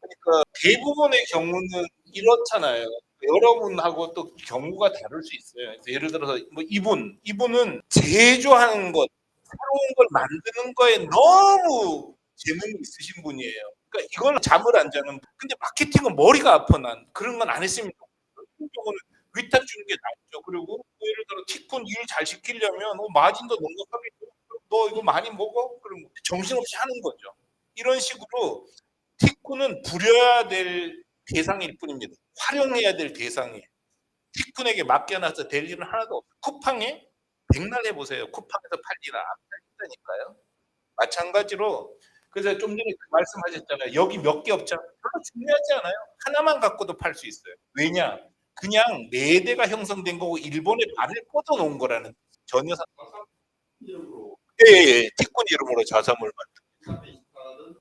그러니까 대부분의 경우는 이렇잖아요. 여러분하고 또 경우가 다를 수 있어요. 그래서 예를 들어서 뭐 이분은 제조하는 것, 새로운 걸 만드는 거에 너무 재능이 있으신 분이에요. 그러니까 이걸 잠을 안 자는. 근데 마케팅은 머리가 아파 난. 그런 건 안 했습니다. 그런 경우는 위탁 주는 게 낫죠. 그리고 예를 들어 티콘 일 잘 시키려면 마진도 넉넉하겠죠. 너 이거 많이 먹어? 그럼 정신없이 하는 거죠. 이런 식으로 티쿤은 부려야 될 대상일 뿐입니다. 활용해야 될 대상이에요. 티쿤에게 맡겨놔서 될 일은 하나도 없어요. 쿠팡에 백날 해보세요. 쿠팡에서 팔리나 안 팔린다니까요. 마찬가지로 그래서 좀 전에 그 말씀하셨잖아요. 여기 몇 개 업체 별로 중요하지 않아요. 하나만 갖고도 팔 수 있어요. 왜냐? 그냥 네 대가 형성된 거고 일본에 발을 뻗어 놓은 거라는 전혀 이름으로 예. 티쿤 이름으로 자사몰 만든.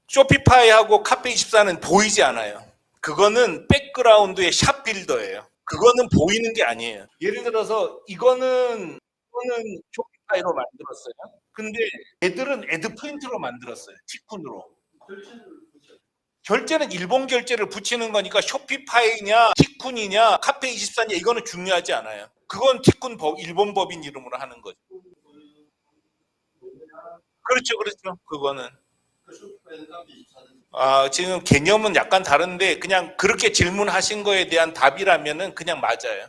쇼피파이하고 카페24는 보이지 않아요. 그거는 백그라운드의 샵 빌더예요. 그거는 보이는 게 아니에요. 예를 들어서 이거는 쇼피파이로 만들었어요. 근데 애들은 애드프린트로 만들었어요. 티쿤으로. 결제는 일본 결제를 붙이는 거니까 쇼피파이냐 티쿤이냐 카페24냐 이거는 중요하지 않아요. 그건 티쿤 일본 법인 이름으로 하는 거죠. 그렇죠. 그거는. 지금 개념은 약간 다른데 그냥 그렇게 질문하신 거에 대한 답이라면은 그냥 맞아요.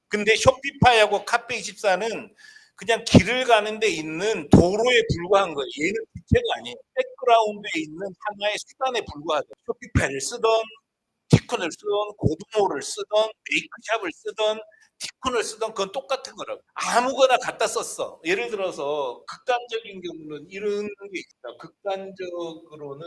근데 쇼피파이하고 카페24는 그냥 길을 가는 데 있는 도로에 불과한 거예요. 얘는 주체가 아니에요. 백그라운드에 있는 하나의 수단에 불과하죠. 쇼피파이를 쓰던 티콘을 쓰던 고등어를 쓰던 메이크샵을 쓰던 티콘을 쓰던 그건 똑같은 거라고. 아무거나 갖다 썼어. 예를 들어서 극단적인 경우는 이런 게 있다. 극단적으로는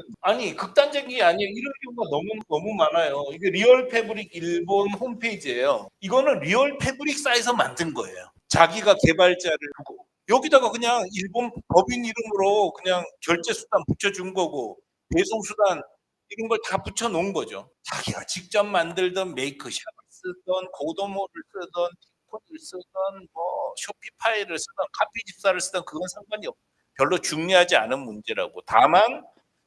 극단적인 게 아니에요. 이런 경우가 너무 많아요. 이게 리얼 패브릭 일본 홈페이지예요. 이거는 리얼 패브릭사에서 만든 거예요. 자기가 개발자를 두고 여기다가 그냥 일본 법인 이름으로 그냥 결제 수단 붙여준 거고 배송 수단 이런 걸 다 붙여놓은 거죠. 자기가 직접 만들던 메이크샵을 쓰던 고도모를 쓰던 티콘을 쓰던 뭐 쇼피파이를 쓰던 카페24를 쓰던 그건 상관이 별로 중요하지 않은 문제라고. 다만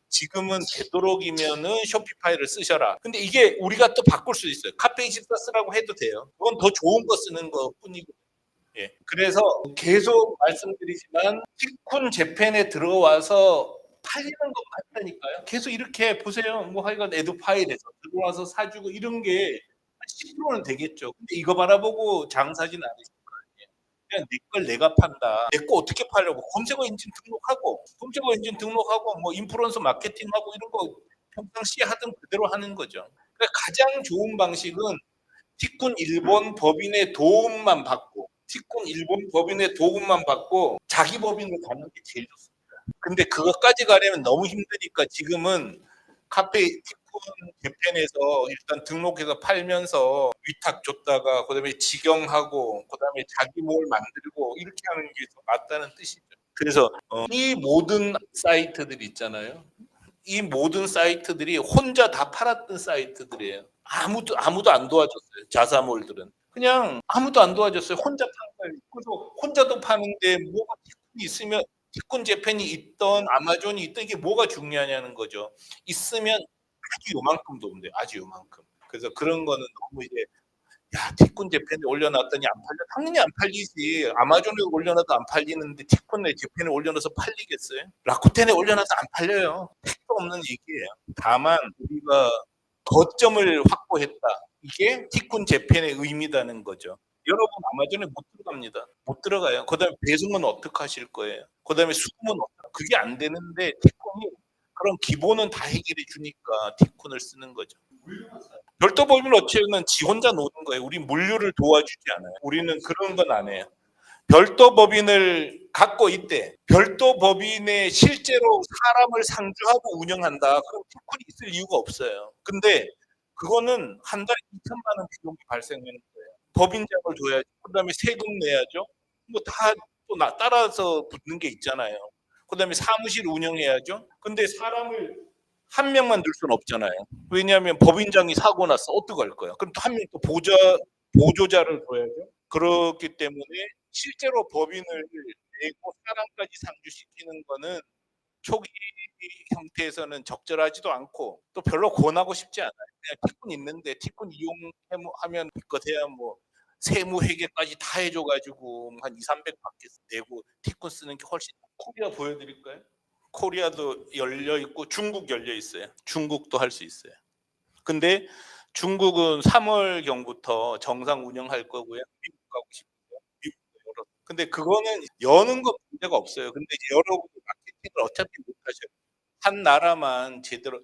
지금은 되도록이면은 쇼피파이를 쓰셔라. 근데 이게 우리가 또 바꿀 수 있어요. 카페24 쓰라고 해도 돼요. 그건 더 좋은 거 쓰는 거 뿐이고. 예. 그래서 계속 말씀드리지만 티콘 재팬에 들어와서 팔리는 것 같다니까요. 계속 이렇게 보세요. 뭐 하여간 에듀파일에서 들어와서 사주고 이런 게 10%는 되겠죠. 근데 이거 바라보고 장사진 않으실 거 아니에요. 그냥 내 걸 내가 판다. 내 거 어떻게 팔려고 검색어 엔진 등록하고 뭐 인플루언서 마케팅하고 이런 거 평상시에 하던 그대로 하는 거죠. 그러니까 가장 좋은 방식은 티쿤 일본 법인의 도움만 받고 티콘 일본 법인의 도움만 받고 자기 법인으로 가는 게 제일 좋습니다. 근데 그것까지 가려면 너무 힘드니까 지금은 카페 티콘 재팬에서 일단 등록해서 팔면서 위탁 줬다가 그다음에 직영하고 그다음에 자기 몰 만들고 이렇게 하는 게 더 맞다는 뜻이죠. 그래서 이 모든 사이트들 있잖아요. 이 모든 사이트들이 혼자 다 팔았던 사이트들이에요. 아무도 안 도와줬어요. 자사몰들은 그냥 아무도 안 도와줬어요. 혼자 판 거예요. 그래서 혼자도 파는데 뭐가 티콘이 있으면 티콘 재팬이 있던 아마존이 있던 이게 뭐가 중요하냐는 거죠. 있으면 아주 요만큼 도움돼요. 아주 요만큼. 그래서 그런 거는 너무 이제 야 티콘 재팬에 올려놨더니 안 팔려. 당연히 안 팔리지. 아마존에 올려놔도 안 팔리는데 티콘에 재팬에 올려놔서 팔리겠어요? 라쿠텐에 올려놔서 안 팔려요. 택도 없는 얘기예요. 다만 우리가 거점을 확보했다. 이게 티콘 재팬의 의미다는 거죠. 여러분 아마존에 못 들어갑니다. 못 들어가요. 그다음에 배송은 어떻게 하실 거예요? 그다음에 수금은 그게 안 되는데 티콘이 그런 기본은 다 해결해 주니까 티콘을 쓰는 거죠. 별도 법인 업체는 지 혼자 노는 거예요. 우리 물류를 도와주지 않아요. 우리는 그런 건 안 해요. 별도 법인을 갖고 있대. 별도 법인에 실제로 사람을 상주하고 운영한다. 그럼 티콘이 있을 이유가 없어요. 근데 그거는 한 달에 2천만 원 비용이 발생하는 거예요. 법인장을 둬야죠. 그다음에 세금 내야죠. 뭐 다 또 따라서 붙는 게 있잖아요. 그다음에 사무실 운영해야죠. 근데 사람을 한 명만 둘 수는 없잖아요. 왜냐하면 법인장이 사고 났어. 어떡할 거야? 그럼 또 한 명 또 보조자를 둬야죠. 그렇기 때문에 실제로 법인을 내고 사람까지 상주시키는 거는 초기 형태에서는 적절하지도 않고 또 별로 권하고 싶지 않아요. 그냥 티콘 있는데 티콘 이용하면 기껏해야 뭐 세무 회계까지 다 해줘가지고 한 2, 300밖에 내고 티콘 쓰는 게 훨씬. 코리아 보여드릴까요? 코리아도 열려 있고 중국 열려 있어요. 중국도 할 수 있어요. 근데 중국은 3월 경부터 정상 운영할 거고요. 미국 가고 싶어요. 미국도 열어. 근데 그거는 여는 거 문제가 없어요. 근데 이제 여러분 마케팅을 어차피 못 하셔요. 한 나라만 제대로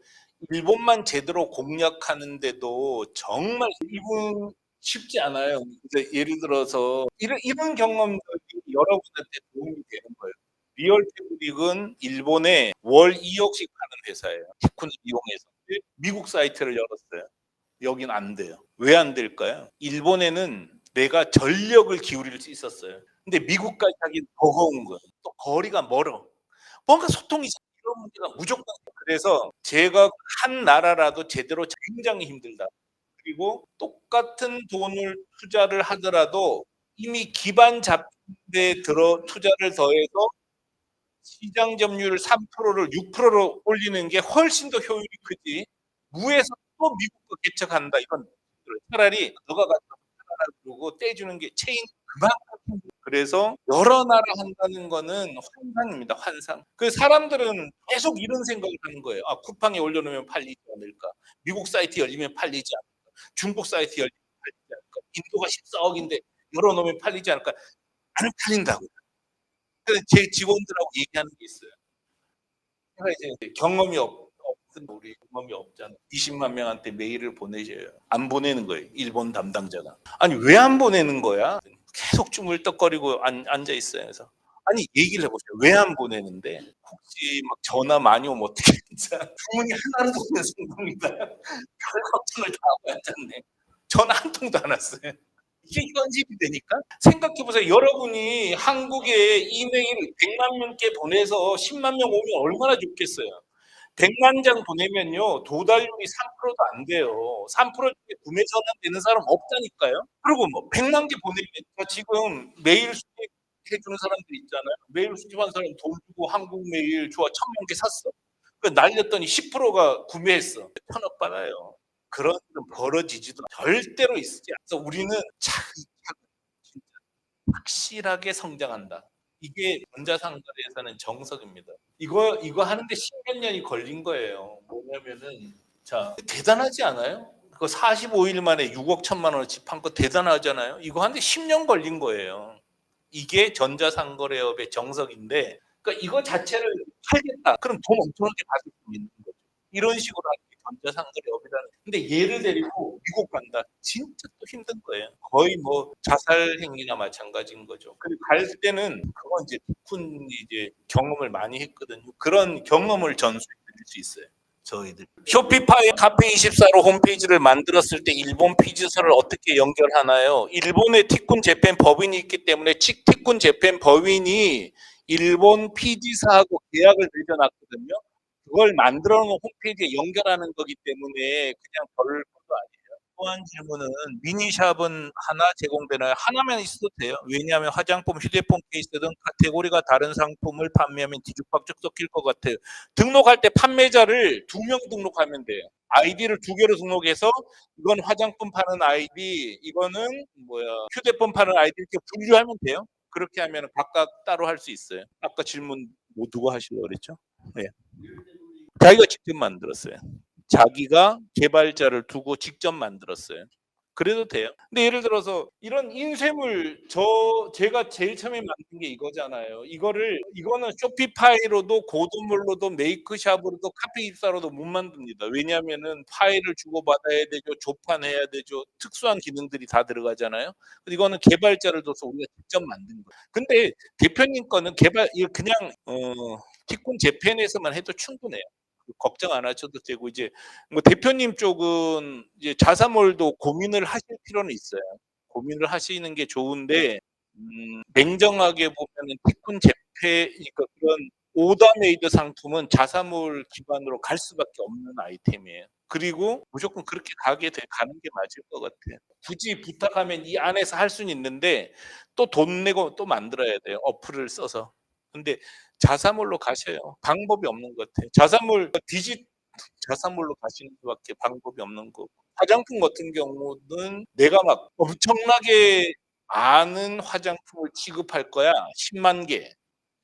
일본만 제대로 공략하는데도 정말 이분 쉽지 않아요. 그래서 예를 들어서 이런 경험들이 여러분한테 도움이 되는 거예요. 리얼 패브릭은 일본에 월 2억씩 파는 회사예요. 티콘을 이용해서. 미국 사이트를 열었어요. 여긴 안 돼요. 왜 안 될까요? 일본에는 내가 전력을 기울일 수 있었어요. 근데 미국까지 하긴 버거운 거예요. 또 거리가 멀어. 뭔가 소통이 이런 문제가 무조건. 그래서 제가 한 나라라도 제대로 굉장히 힘들다. 그리고 똑같은 돈을 투자를 하더라도 이미 기반 잡힌 데 들어 투자를 더해서 시장 점유율 3%를 6%로 올리는 게 훨씬 더 효율이 크지. 무에서 또 미국 거 개척한다. 이건 차라리 너가 가서 하나 그러고 떼주는 게 체인 그만큼. 그래서 여러 나라 한다는 거는 환상입니다. 환상. 그 사람들은 계속 이런 생각을 하는 거예요. 아, 쿠팡에 올려놓으면 팔리지 않을까? 미국 사이트 열리면 팔리지 않을까? 중국 사이트 열리면 팔리지 않을까? 인도가 14억인데 열어놓으면 팔리지 않을까? 안 팔린다고. 그래서 제 직원들하고 얘기하는 게 있어요. 제가 이제 경험이 없은 우리 경험이 없잖아. 20만 명한테 메일을 보내줘요. 안 보내는 거예요. 일본 담당자가. 아니 왜 안 보내는 거야? 계속 쭈물떡거리고 앉아 있어요. 그래서 아니 얘기를 해보세요. 왜 안 보내는데? 혹시 막 전화 많이 오면 어떻게 진짜 주문이 하나도 없는 상황이다. 별 걱정을 다 하고 앉았네. 전화 한 통도 안 왔어요. 이게 현실이 되니까 생각해보세요. 여러분이 한국에 이메일 100만 명께 보내서 10만 명 오면 얼마나 좋겠어요. 100만 장 보내면요 도달률이 3%도 안 돼요. 3% 중에 구매 전환 되는 사람 없다니까요. 그리고 뭐 100만 개 보내면 지금 메일 수집해 주는 사람들 있잖아요. 메일 수집한 사람 돈 주고 한국 메일 좋아 1000만 개 샀어. 그 날렸더니 10%가 구매했어. 1000억 받아요. 그런 일은 벌어지지도 절대로 있지 않아서 우리는 차근차근 진짜 확실하게 성장한다. 이게 전자상거래에서는 정석입니다. 이거 하는데 10몇 년이 걸린 거예요. 뭐냐면은 자 대단하지 않아요? 그거 45일 만에 6억 1천만 원을 집한 거 대단하잖아요. 이거 하는데 10년 걸린 거예요. 이게 전자상거래업의 정석인데, 그러니까 이거 자체를 팔겠다. 그럼 돈 엄청나게 받을 수 있는 거죠. 이런 식으로 하는 게 전자상거래업이라는. 근데 얘를 데리고 미국 간다. 진짜 또 힘든 거예요. 거의 뭐 자살 행위나 마찬가지인 거죠. 그리고 갈 때는 그건 이제 티쿤이 이제 경험을 많이 했거든요. 그런 경험을 전수해 드릴 수 있어요. 저희들 쇼피파이 카페24로 홈페이지를 만들었을 때 일본 피지서를 어떻게 연결하나요? 일본의 티쿤 재팬 법인이 있기 때문에 티쿤 재팬 법인이 일본 피지사하고 계약을 맺어놨거든요. 그걸 만들어 놓은 홈페이지에 연결하는 거기 때문에 그냥 별것도 아니에요. 또 한 질문은 미니샵은 하나 제공되나요? 하나면 있어도 돼요. 왜냐하면 화장품, 휴대폰 케이스 등 카테고리가 다른 상품을 판매하면 뒤죽박죽 섞일 것 같아요. 등록할 때 판매자를 2명 등록하면 돼요. 아이디를 2개로 등록해서 이건 화장품 파는 아이디, 이거는 휴대폰 파는 아이디 이렇게 분류하면 돼요. 그렇게 하면 각각 따로 할 수 있어요. 아까 질문 뭐 누가 하시려고 그랬죠? 네. 자기가 직접 만들었어요. 자기가 개발자를 두고 직접 만들었어요. 그래도 돼요. 근데 예를 들어서 이런 인쇄물 제가 제일 처음에 만든 게 이거잖아요. 이거는 쇼피파이로도 고도물로도 메이크샵으로도 카페24로도 못 만듭니다. 왜냐하면은 파일을 주고받아야 되죠. 조판해야 되죠. 특수한 기능들이 다 들어가잖아요. 근데 이거는 개발자를 둬서 우리가 직접 만든 거예요. 근데 대표님 거는 이거 그냥 티콘 재팬에서만 해도 충분해요. 걱정 안 하셔도 되고 이제 뭐 대표님 쪽은 이제 자사몰도 고민을 하실 필요는 있어요. 고민을 하시는 게 좋은데 냉정하게 보면은 티쿤 재패 그러니까 그런 오더메이드 상품은 자사몰 기반으로 갈 수밖에 없는 아이템이에요. 그리고 무조건 그렇게 가는 게 맞을 것 같아요. 굳이 부탁하면 이 안에서 할 수는 있는데 또 돈 내고 또 만들어야 돼요. 어플을 써서. 근데 자사몰로 가셔요. 방법이 없는 것 같아요. 자사몰로 가시는 수밖에 방법이 없는 거고. 화장품 같은 경우는 내가 막 엄청나게 많은 화장품을 취급할 거야. 10만 개.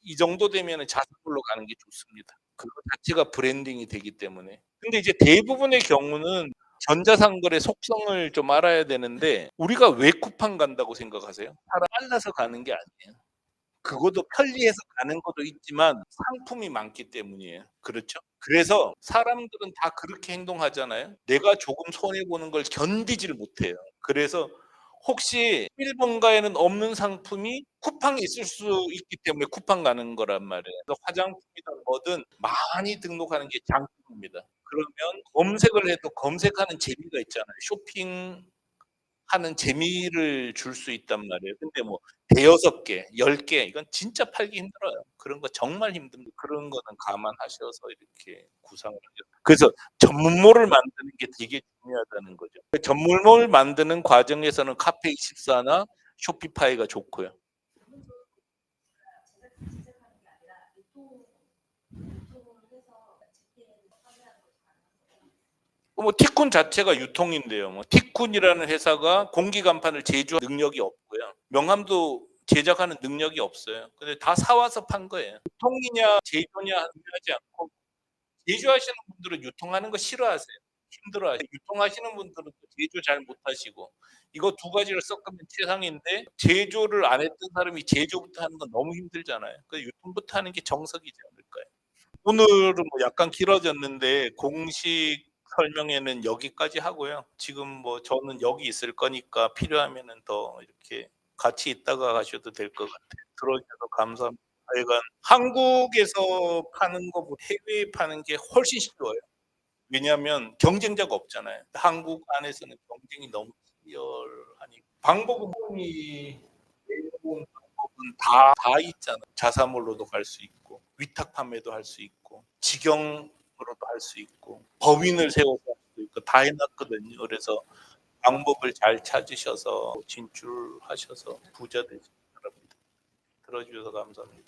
이 정도 되면 자사몰로 가는 게 좋습니다. 그거 자체가 브랜딩이 되기 때문에. 근데 이제 대부분의 경우는 전자상거래 속성을 좀 알아야 되는데 우리가 왜 쿠팡 간다고 생각하세요? 사람 만나서 가는 게 아니에요. 그것도 편리해서 가는 것도 있지만 상품이 많기 때문이에요. 그렇죠? 그래서 사람들은 다 그렇게 행동하잖아요. 내가 조금 손해 보는 걸 견디지를 못해요. 그래서 혹시 일본가에는 없는 상품이 쿠팡에 있을 수 있기 때문에 쿠팡 가는 거란 말이에요. 그래서 화장품이든 뭐든 많이 등록하는 게 장점입니다. 그러면 검색을 해도 검색하는 재미가 있잖아요. 쇼핑하는 재미를 줄 수 있단 말이에요. 근데 뭐 대여섯 개, 10개 이건 진짜 팔기 힘들어요. 그런 거 정말 힘듭니다. 그런 거는 감안하셔서 이렇게 구상을 하죠. 그래서 전문몰을 만드는 게 되게 중요하다는 거죠. 그 전문몰 만드는 과정에서는 카페24나 쇼피파이가 좋고요. 뭐 티쿤 자체가 유통인데요. 뭐 티쿤이라는 회사가 공기 간판을 제조할 능력이 없고요. 명함도 제작하는 능력이 없어요. 근데 다 사와서 판 거예요. 유통이냐 제조냐 중요하지 않고 제조하시는 분들은 유통하는 거 싫어하세요. 힘들어하세요. 유통하시는 분들은 또 제조 잘 못하시고 이거 두 가지를 섞으면 최상인데 제조를 안 했던 사람이 제조부터 하는 건 너무 힘들잖아요. 그 유통부터 하는 게 정석이지 않을까요? 오늘은 뭐 약간 길어졌는데 공식 설명회는 여기까지 하고요. 지금 뭐 저는 여기 있을 거니까 필요하면은 더 이렇게 같이 있다가 가셔도 될 것 같아요. 들어주셔서 감사합니다. 하여간 한국에서 파는 것보다 해외에 파는 게 훨씬 쉬워요. 왜냐하면 경쟁자가 없잖아요. 한국 안에서는 경쟁이 너무 치열하니 방법은 내려온 방법은 다 있잖아요. 자사몰로도 갈 수 있고 위탁 판매도 할 수 있고 직영으로도 할 수 있고 법인을 세워서 할 수도 있고 다 해놨거든요. 그래서 방법을 잘 찾으셔서 진출하셔서 부자 되시기 바랍니다. 들어주셔서 감사합니다.